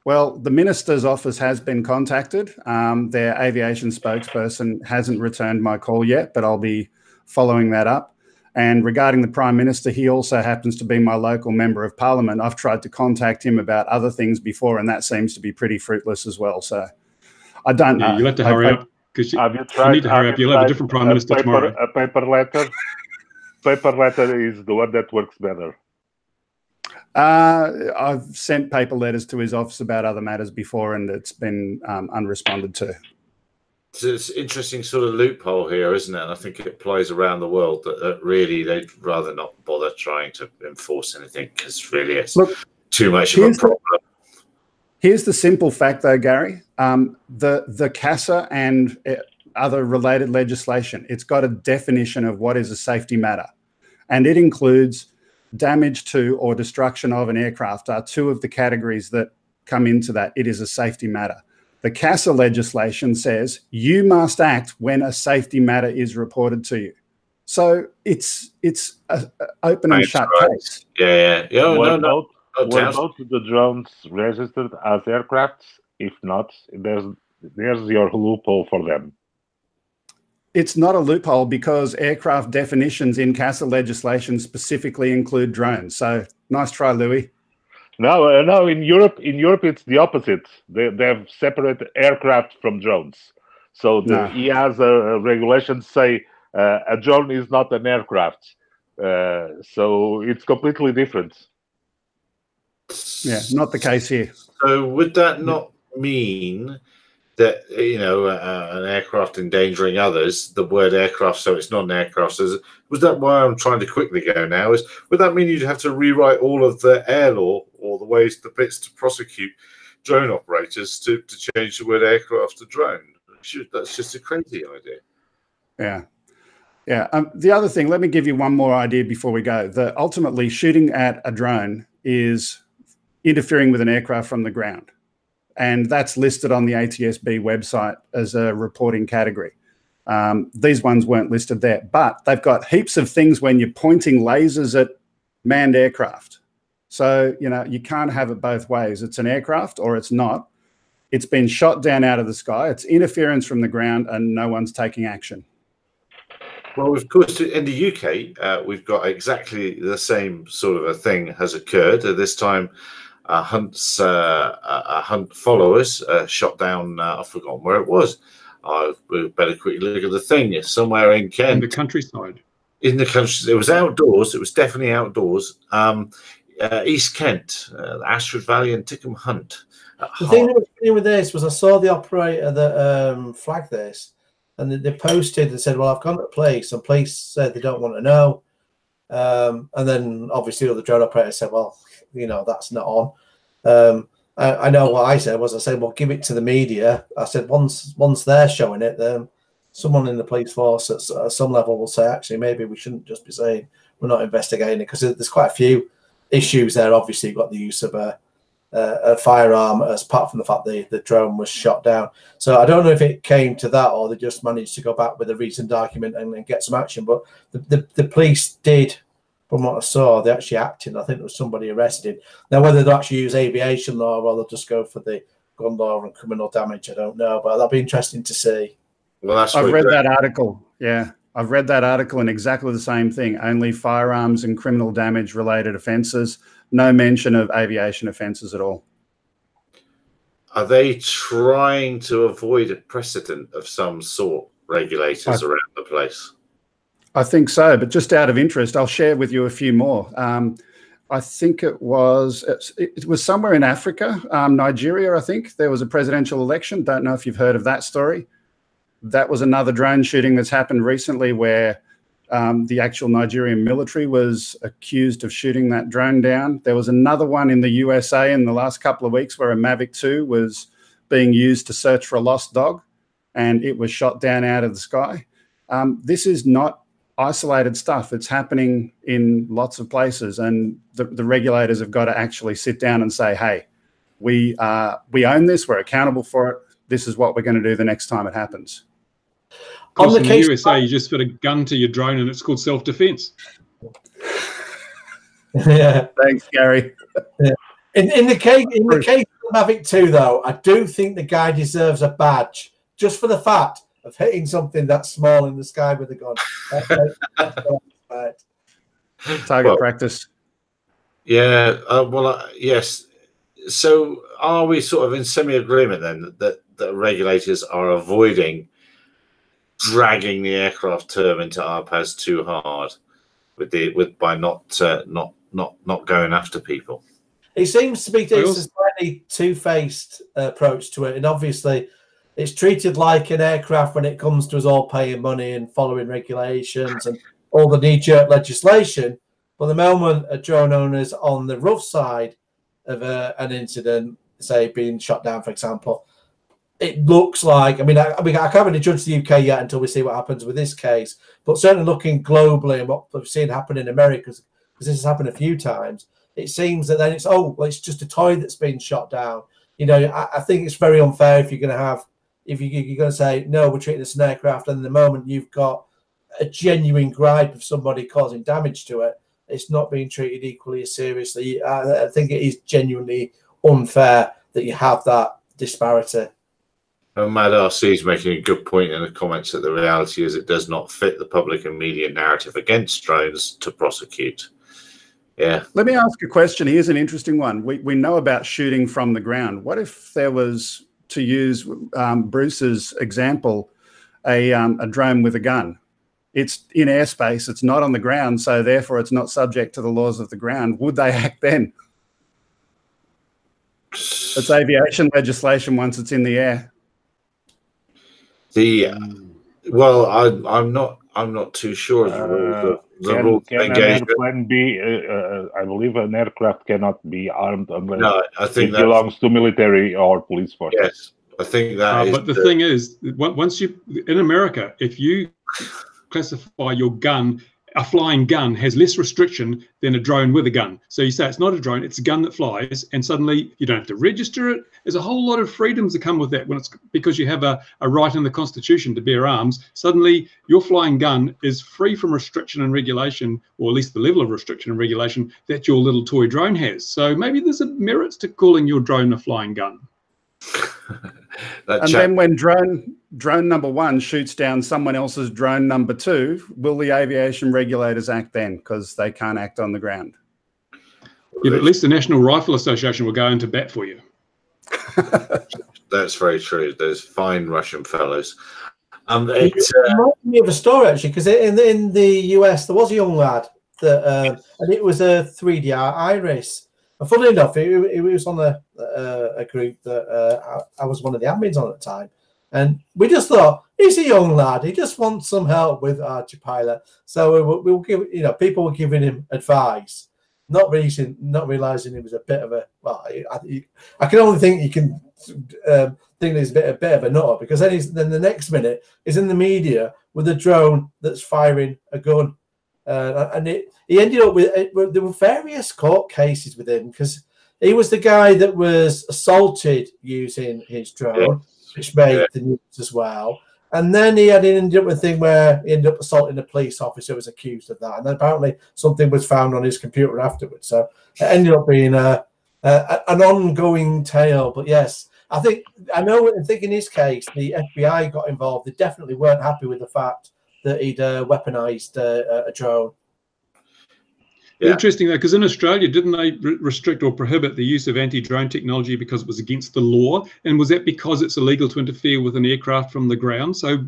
Well, the Minister's office has been contacted. Their aviation spokesperson hasn't returned my call yet, but I'll be following that up. And regarding the Prime Minister, he also happens to be my local member of Parliament. I've tried to contact him about other things before, and that seems to be pretty fruitless as well. So I don't know. You'll have to hurry up, because you need to hurry up. You'll have a different Prime Minister tomorrow. A paper letter. Paper letter is the one that works better. I've sent paper letters to his office about other matters before, and it's been unresponded to. So it's an interesting sort of loophole here, isn't it? And I think it applies around the world that really they'd rather not bother trying to enforce anything, because really it's too much of a problem. Here's the simple fact, though, Gary. The CASA and other related legislation, it's got a definition of what is a safety matter, and it includes damage to or destruction of an aircraft are two of the categories that come into that. It is a safety matter. The CASA legislation says you must act when a safety matter is reported to you. So it's an open and shut case. Yeah. Were both the drones registered as aircrafts? If not, there's your loophole for them. It's not a loophole because aircraft definitions in CASA legislation specifically include drones. So nice try, Louis. No. In Europe, it's the opposite. They have separate aircraft from drones. So the EASA regulations say a drone is not an aircraft. So it's completely different. Yeah, not the case here. So would that not mean that, you know, an aircraft endangering others, the word aircraft, so it's not an aircraft? Was that why I'm trying to quickly go now? Would that mean you'd have to rewrite all of the air law or the bits to prosecute drone operators to change the word aircraft to drone? That's just a crazy idea. Yeah. The other thing, let me give you one more idea before we go. Ultimately, shooting at a drone is interfering with an aircraft from the ground. And that's listed on the ATSB website as a reporting category. These ones weren't listed there, but they've got heaps of things when you're pointing lasers at manned aircraft. So, you know, you can't have it both ways. It's an aircraft or it's not. It's been shot down out of the sky. It's interference from the ground and no one's taking action. Well, of course, in the UK, we've got exactly the same sort of a thing has occurred. At this time, a hunt followers shot down. I've forgotten where it was. We better quickly look at the thing. It's somewhere in Kent. In the countryside. In the country, it was outdoors. It was definitely outdoors. East Kent, Ashford Valley and Tickham Hunt. The thing that was funny with this was I saw the operator that flagged this, and they posted and said, "Well, I've gone to police, and police said they don't want to know." And then obviously the drone operator said, "Well, you know, that's not on." I know what I said was, I said, "Well, give it to the media." I said, once they're showing it, then someone in the police force at some level will say, actually, maybe we shouldn't just be saying we're not investigating it, because there's quite a few issues there. Obviously, you've got the use of a firearm, as apart from the fact the drone was shot down. So I don't know if it came to that or they just managed to go back with a reasoned argument and get some action. But the police did, from what I saw, they actually acted. I think there was somebody arrested. Now, whether they'll actually use aviation law or they'll just go for the gun law and criminal damage, I don't know. But that'll be interesting to see. Well, I've read that article. Yeah, I've read that article and exactly the same thing. Only firearms and criminal damage related offences. No mention of aviation offences at all. Are they trying to avoid a precedent of some sort, regulators around the place? I think so, but just out of interest, I'll share with you a few more. I think it was somewhere in Africa, Nigeria, I think. There was a presidential election. Don't know if you've heard of that story. That was another drone shooting that's happened recently where the actual Nigerian military was accused of shooting that drone down. There was another one in the USA in the last couple of weeks where a Mavic 2 was being used to search for a lost dog, and it was shot down out of the sky. This is not isolated stuff. It's happening in lots of places, and the regulators have got to actually sit down and say, hey, we own this, we're accountable for it. This is what we're going to do the next time it happens. In the USA, you just put a gun to your drone and it's called self-defense. Yeah. Thanks, Gary. Yeah. In the case of Mavic 2, though, I do think the guy deserves a badge just for the fact of hitting something that small in the sky with a gun. Target practice. Yeah. Yes. So are we sort of in semi-agreement then that regulators are avoiding dragging the aircraft term into RPAS too hard by not going after people? It seems to be a slightly two-faced approach to it, and obviously it's treated like an aircraft when it comes to us all paying money and following regulations and all the knee-jerk legislation. But the moment a drone owner's on the rough side of an incident, say being shot down, for example, it looks like, I can't really judge the UK yet until we see what happens with this case, but certainly looking globally and what we've seen happen in America, because this has happened a few times, it seems that then it's just a toy that's been shot down. you know, I think it's very unfair if you're going to have, if you're going to say, no, we're treating this as an aircraft, and the moment you've got a genuine gripe of somebody causing damage to it, it's not being treated equally as seriously. I think it is genuinely unfair that you have that disparity. Mad RC is making a good point in the comments that the reality is it does not fit the public and media narrative against drones to prosecute. Yeah. Let me ask a question. Here's an interesting one. We know about shooting from the ground. What if there was, to use Bruce's example, a drone with a gun? It's in airspace. It's not on the ground, so therefore it's not subject to the laws of the ground. Would they act then? It's aviation legislation once it's in the air. Well, I'm not too sure. Can an airplane be? I believe an aircraft cannot be armed unless I think it belongs to military or police forces. Yes, I think that. But the thing is, once you in America, if you classify your gun, a flying gun has less restriction than a drone with a gun. So you say it's not a drone, it's a gun that flies, and suddenly you don't have to register it. There's a whole lot of freedoms that come with that when it's because you have a right in the Constitution to bear arms. Suddenly your flying gun is free from restriction and regulation, or at least the level of restriction and regulation that your little toy drone has. So maybe there's a merit to calling your drone a flying gun. And then when drone number 1 shoots down someone else's drone number 2, will the aviation regulators act then? Because they can't act on the ground. Yeah, but at least the National Rifle Association will go into bat for you. That's very true. Those fine Russian fellows. It reminds me of a story, actually, because in the US, there was a young lad that, and it was a 3D iris. And funnily enough, it was on a group that I was one of the admins on at the time. And we just thought, he's a young lad. He just wants some help with Archipilot. So we will give, you know, people were giving him advice, not realizing he was a bit of a, well, I can only think you can think he's a bit of a nutter, because then the next minute he's in the media with a drone that's firing a gun. And he ended up with, there were various court cases with him, because he was the guy that was assaulted using his drone, which made the news as well. And then he ended up with a thing where he ended up assaulting a police officer who was accused of that. And then apparently something was found on his computer afterwards. So it ended up being an ongoing tale. But yes, I think in his case, the FBI got involved. They definitely weren't happy with the fact that he'd weaponized a drone. Yeah. Interesting, though, because in Australia, didn't they restrict or prohibit the use of anti-drone technology because it was against the law? And was that because it's illegal to interfere with an aircraft from the ground? So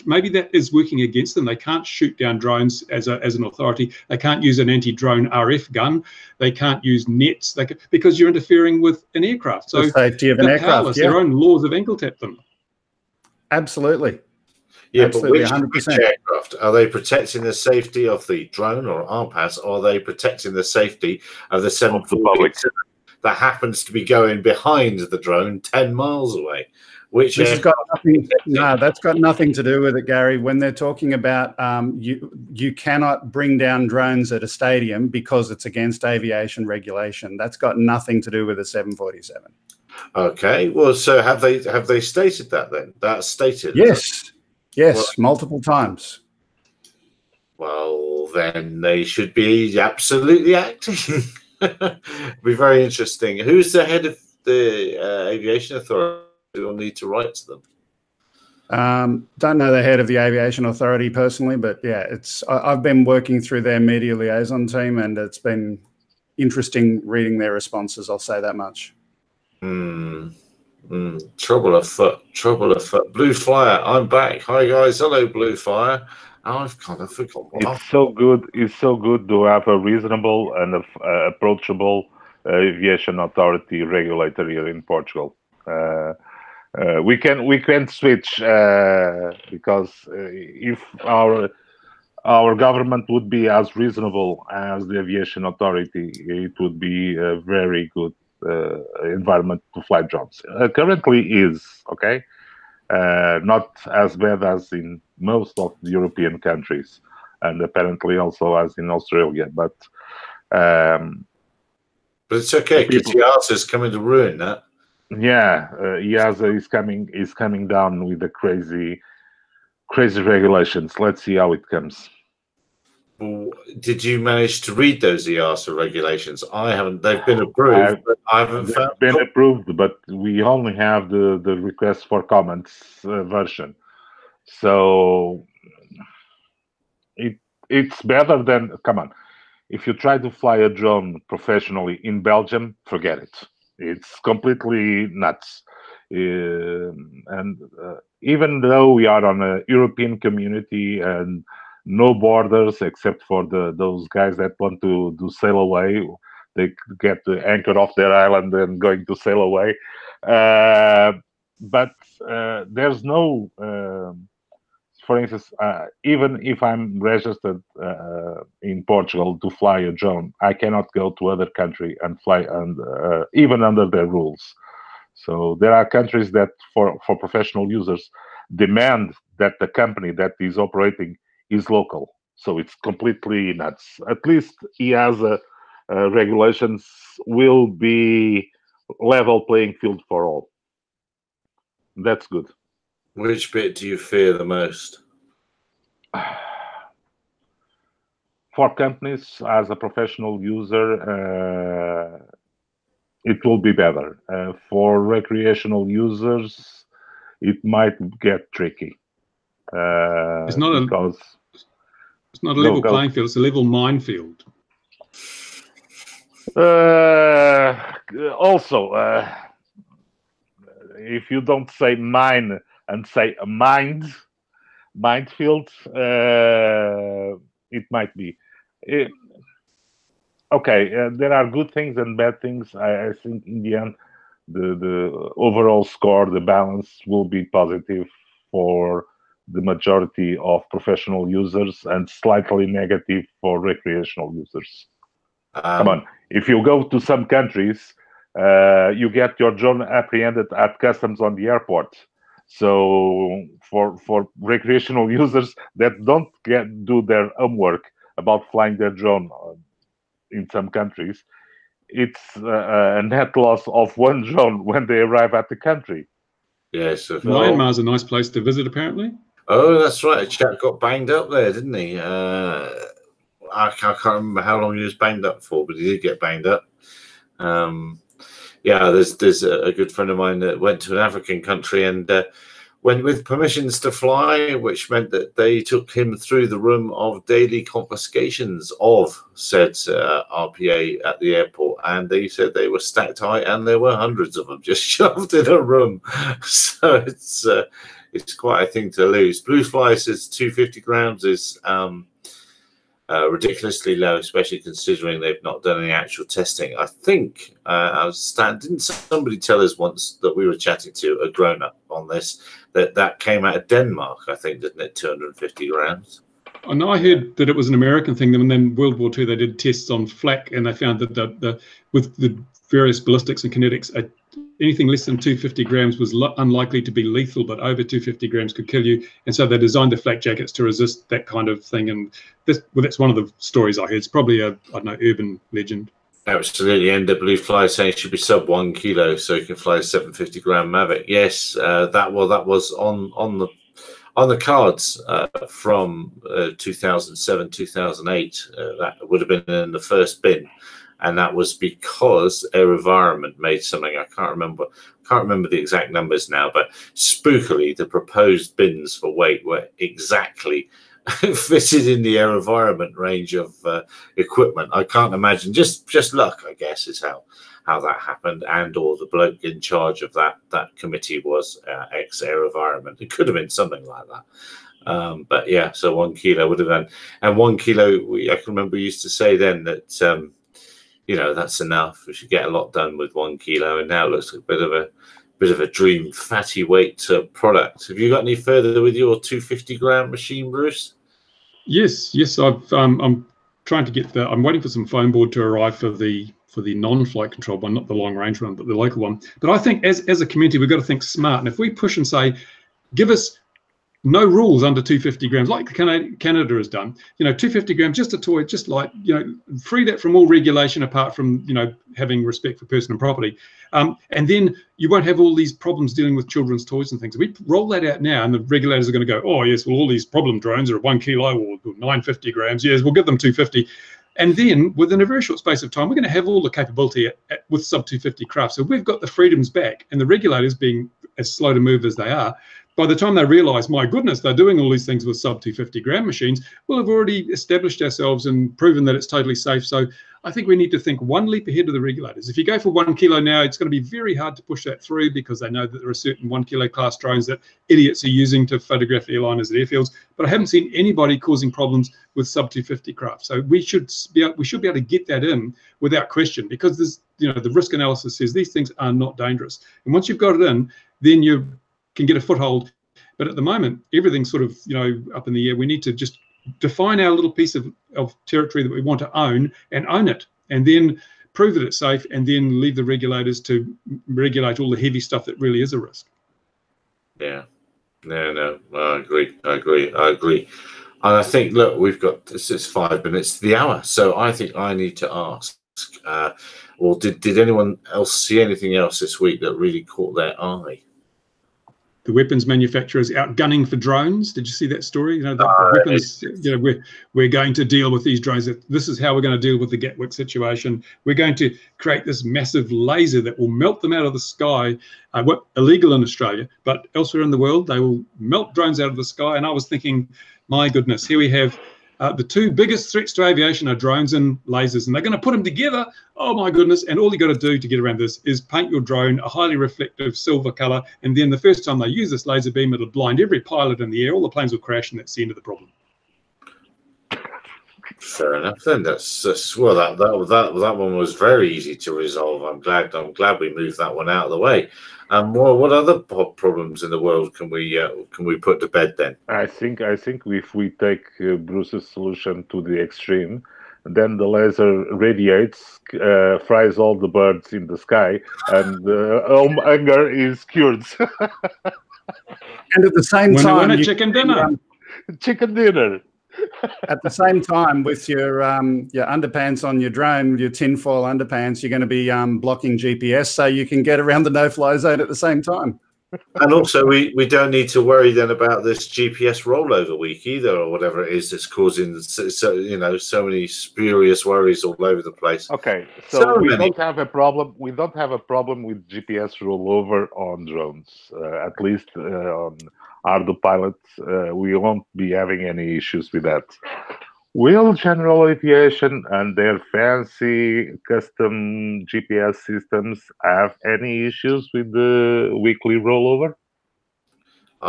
maybe that is working against them. They can't shoot down drones as an authority. They can't use an anti-drone RF gun. They can't use nets because you're interfering with an aircraft. So the safety of an aircraft, their own laws have ankle-tapped them. Absolutely. Yeah, absolutely, but which aircraft are they protecting the safety of the drone or RPAS, or are they protecting the safety of the 747 that happens to be going behind the drone 10 miles away? Which this has got nothing, no, that's got nothing to do with it, Gary. When they're talking about you cannot bring down drones at a stadium because it's against aviation regulation, that's got nothing to do with the 747. Okay, well, so have they stated that then? That's stated. Yes. Yes, multiple times. Well, then they should be absolutely acting. Be very interesting. Who's the head of the aviation authority? We'll need to write to them. Don't know the head of the aviation authority personally, but yeah, I've been working through their media liaison team, and it's been interesting reading their responses. I'll say that much. Trouble afoot. Blue Flyer, I'm back. Hi guys, hello Blue Flyer. I've kind of forgotten what it's so good to have a reasonable and approachable aviation authority regulator here in Portugal. We can switch because if our government would be as reasonable as the aviation authority, it would be a very good environment to fly jobs. Currently is okay, not as bad as in most of the European countries, and apparently also as in Australia. But it's okay because EASA is coming to ruin that. Yeah, EASA is coming down with the crazy regulations. Let's see how it comes. Did you manage to read those EASA regulations? I haven't. They've been approved, but I haven't found. They've been approved, but we only have the request for comments version. So it's better than, come on. If you try to fly a drone professionally in Belgium, forget it. It's completely nuts. And even though we are on a European community and no borders except for those guys that want to sail away, they get the anchor off their island and going to sail away. But there's no, for instance, even if I'm registered in Portugal to fly a drone, I cannot go to other country and fly, and even under their rules. So there are countries that, for professional users, demand that the company that is operating is local. So it's completely nuts. At least EASA regulations will be level playing field for all. That's good. Which bit do you fear the most? For companies, as a professional user, it will be better. For recreational users, it might get tricky. It's not a level playing field, it's a level minefield. Also, if you don't say mine and say minefield, it might be. Okay, there are good things and bad things. I think in the end, the overall score, the balance will be positive for the majority of professional users and slightly negative for recreational users. Come on, if you go to some countries, you get your drone apprehended at customs on the airport. So for recreational users that don't do their homework about flying their drone in some countries, it's a net loss of one drone when they arrive at the country. Yes. Myanmar's a nice place to visit, apparently. Oh, that's right. A chap got banged up there, didn't he? I can't remember how long he was banged up for, but he did get banged up. Yeah, there's a good friend of mine that went to an African country and went with permissions to fly, which meant that they took him through the room of daily confiscations of said RPA at the airport, and they said they were stacked high, and there were hundreds of them just shoved in a room. So it's quite a thing to lose. Blue Fly says 250 grams is ridiculously low, especially considering they've not done any actual testing. I think didn't somebody tell us once that we were chatting to a grown-up on this that came out of Denmark, I think, didn't it? 250 grams. I know I heard that it was an American thing, and then World War II they did tests on flak, and they found that with the various ballistics and kinetics, anything less than 250 grams was unlikely to be lethal, but over 250 grams could kill you. And so they designed the flak jackets to resist that kind of thing. And that's one of the stories I heard. It's probably a, I don't know, urban legend. Absolutely. And the Blue Fly saying it should be sub 1 kilo, so you can fly a 750 gram Mavic. Yes, that was on the cards from 2007, 2008. That would have been in the first bin. And that was because AeroVironment made something, I can't remember the exact numbers now, but spookily the proposed bins for weight were exactly fitted in the AeroVironment range of equipment. I can't imagine, just luck, I guess, is how that happened, and or the bloke in charge of that committee was ex AeroVironment. It could have been something like that. But yeah, so 1 kilo would have done, and 1 kilo. I can remember we used to say then that that's enough. We should get a lot done with 1 kilo, and now it looks like a bit of a dream fatty weight product. Have you got any further with your 250 gram machine, Bruce? Yes. I'm trying to get I'm waiting for some foam board to arrive for the non-flight control one, not the long range one, but the local one. But I think as a community, we've got to think smart. And if we push and say, give us no rules under 250 grams, like Canada has done. 250 grams, just a toy, just like, free that from all regulation apart from, having respect for person and property. And then you won't have all these problems dealing with children's toys and things. We roll that out now, and the regulators are going to go, oh, yes, well, all these problem drones are 1 kilo or 950 grams. Yes, we'll give them 250. And then within a very short space of time, we're going to have all the capability with sub 250 craft. So we've got the freedoms back, and the regulators, being as slow to move as they are, by the time they realise, my goodness, they're doing all these things with sub 250 gram machines, we'll have already established ourselves and proven that it's totally safe. So I think we need to think one leap ahead of the regulators. If you go for 1 kilo now, it's going to be very hard to push that through, because they know that there are certain 1 kilo class drones that idiots are using to photograph airliners at airfields. But I haven't seen anybody causing problems with sub 250 craft. So we should be able to get that in without question, because there's, the risk analysis says these things are not dangerous. And once you've got it in, then you can get a foothold. But at the moment, everything's sort of, up in the air. We need to just define our little piece of territory that we want to own, and own it, and then prove that it's safe, and then leave the regulators to regulate all the heavy stuff that really is a risk. Yeah. No, I agree. And I think, look, we've got, this is 5 minutes to the hour, so I think I need to ask, well, did anyone else see anything else this week that really caught their eye? The weapons manufacturers outgunning for drones. Did you see that story? The weapons, we're going to deal with these drones. This is how we're going to deal with the Gatwick situation. We're going to create this massive laser that will melt them out of the sky. Illegal in Australia, but elsewhere in the world, they will melt drones out of the sky. And I was thinking, my goodness, here we have the two biggest threats to aviation are drones and lasers, and they're going to put them together. Oh my goodness. And all you got to do to get around this is paint your drone a highly reflective silver color, and then the first time they use this laser beam, it'll blind every pilot in the air. All the planes will crash, and that's the end of the problem. Fair enough then. That's well, that one was very easy to resolve. I'm glad we moved that one out of the way. What other problems in the world can we put to bed then? I think if we take Bruce's solution to the extreme, then the laser radiates, fries all the birds in the sky, and hunger is cured. And at the same time, chicken dinner. Chicken dinner. At the same time, with your underpants on your drone, your tinfoil underpants, you're going to be blocking GPS, so you can get around the no-fly zone at the same time. And also, we don't need to worry then about this GPS rollover week either, or whatever it is that's causing so many spurious worries all over the place. Okay, so we don't have a problem. We don't have a problem with GPS rollover on drones, at least on Ardo pilots. We won't be having any issues with that. Will General Aviation and their fancy custom GPS systems have any issues with the weekly rollover?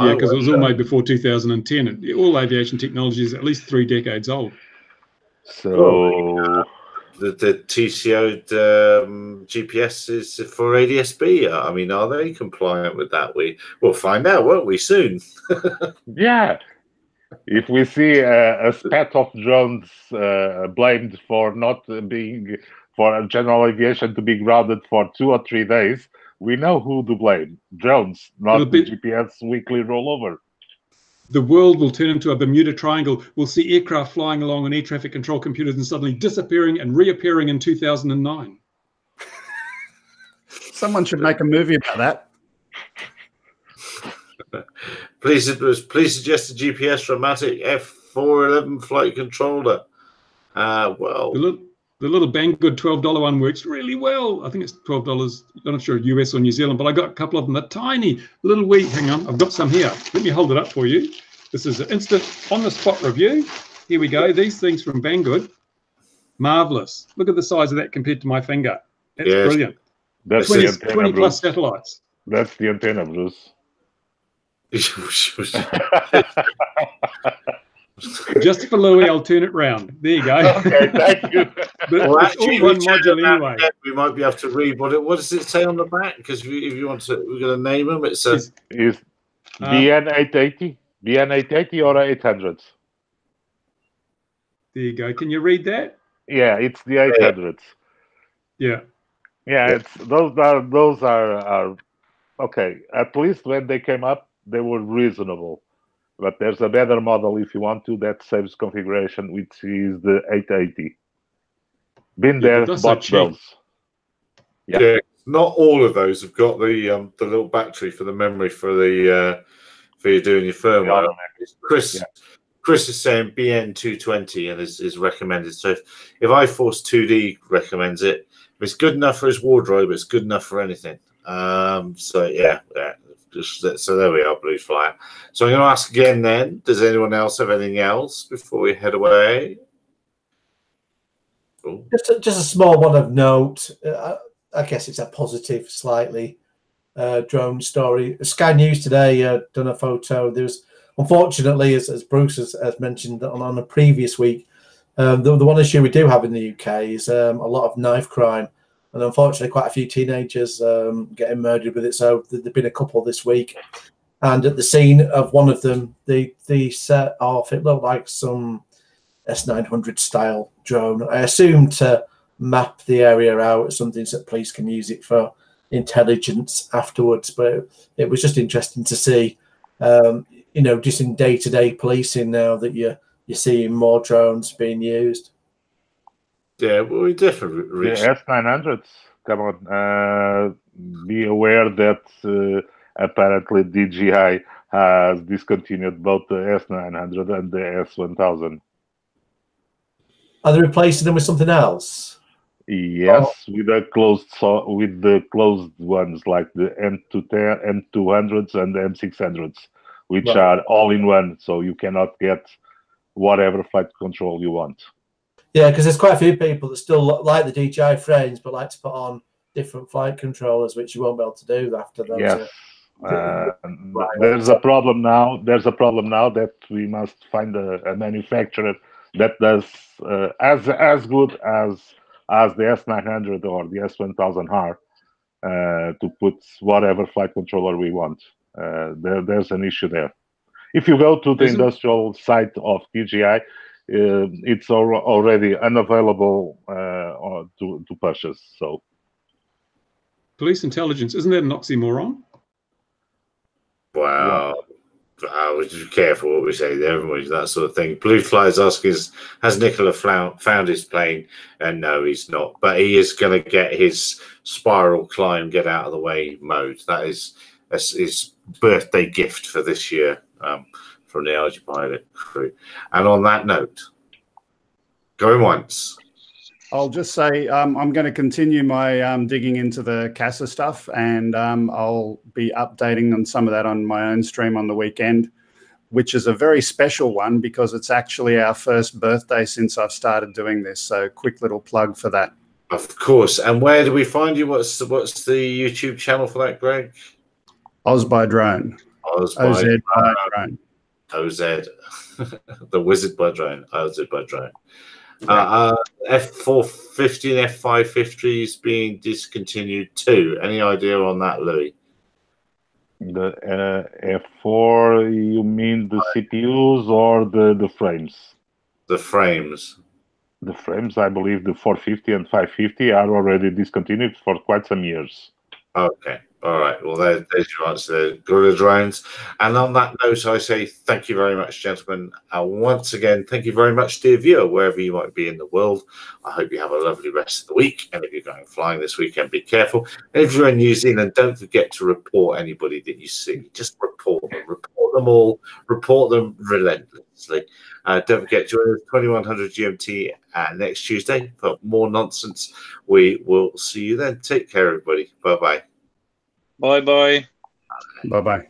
Yeah, because it was all made before 2010. All aviation technology is at least 3 decades old. So the TCO GPS is for ADS-B. I mean, are they compliant with that? We'll find out, won't we, soon? Yeah. If we see a spat of drones blamed for not being, for general aviation to be grounded for 2 or 3 days, we know who to blame. Drones, not the GPS weekly rollover. The world will turn into a Bermuda Triangle. We'll see aircraft flying along on air traffic control computers and suddenly disappearing and reappearing in 2009. Someone should make a movie about that. Please suggest a GPS Dramatic F411 flight controller. Well, the little Banggood $12 one works really well. I think it's $12. I'm not sure US or New Zealand, but I got a couple of them. They're tiny, little wee. Hang on, I've got some here. Let me hold it up for you. This is an instant on-the-spot review. Here we go. These things from Banggood, marvelous. Look at the size of that compared to my finger. That's brilliant. That's 20 plus satellites. That's the antenna, Bruce. Just for Louis, I'll turn it round. There you go. Okay, thank you. Well, actually, one module anyway. We might be able to read what does it say on the back? Because if you want to, we're going to name them. It's is BN880, BN880 or 800s. There you go. Can you read that? Yeah, it's the 800s. Yeah. Yeah, it's those are okay. At least when they came up, they were reasonable. But there's a better model if you want to that saves configuration, which is the 880. Been there, bought those. Yeah, not all of those have got the little battery for the memory for the for you doing your firmware. Chris is saying BN220 and is recommended. So if iForce 2D recommends it, if it's good enough for his wardrobe, it's good enough for anything. So yeah. So there we are, Blue Flyer. So I'm going to ask again then, does anyone else have anything else before we head away? Ooh. Just a small one of note. I guess it's a positive slightly drone story. Sky News today done a photo. There's, unfortunately, as Bruce has mentioned on the previous week, the one issue we do have in the UK is a lot of knife crime. And unfortunately, quite a few teenagers getting murdered with it. So there've been a couple this week. And at the scene of one of them, they set off, it looked like some S900 style drone. I assume to map the area out, something that police can use it for intelligence afterwards. But it was just interesting to see, you know, just in day-to-day policing now that you're seeing more drones being used. Yeah, well, we definitely. The S900s, come on. Be aware that apparently DJI has discontinued both the S900 and the S1000. Are they replacing them with something else? Yes, with the closed ones like the M200s and the M600s, which are all in one, so you cannot get whatever flight control you want. Yeah, because there's quite a few people that still like the DJI frames, but like to put on different flight controllers, which you won't be able to do after those. Yes, there's a problem now. There's a problem now that we must find a manufacturer that does as good as the S900 or the S1000R to put whatever flight controller we want. There's an issue there. If you go to the industrial site of DJI, it's already unavailable to purchase. So, police intelligence, isn't that an oxymoron? Wow. We should be careful what we say there, that sort of thing. Blue Fly's asking, has Nikola found his plane? And no, he's not. But he is going to get his spiral climb, get out of the way mode. That's his birthday gift for this year from the LG Pilot crew. And on that note, going once. I'll just say I'm going to continue my digging into the CASA stuff, and I'll be updating on some of that on my own stream on the weekend, which is a very special one because it's actually our first birthday since I've started doing this. So quick little plug for that. Of course. And where do we find you? What's the YouTube channel for that, Greg? Oz by Drone. OZ by Drone. OZ. The Wizard by Drone. OZ by Drone. F450 and F550 is being discontinued too. Any idea on that, Louis? The F4, you mean the CPUs or the frames? The frames. The frames, I believe the 450 and 550 are already discontinued for quite some years. Okay. All right. Well, there's your answer. Gorilla drones. And on that note, I say thank you very much, gentlemen. Once again, thank you very much, dear viewer, wherever you might be in the world. I hope you have a lovely rest of the week. And if you're going flying this weekend, be careful. And if you're in New Zealand, don't forget to report anybody that you see. Just report them. Report them all. Report them relentlessly. Don't forget, join us 2100 GMT next Tuesday for more nonsense. We will see you then. Take care, everybody. Bye-bye. Bye-bye. Bye-bye.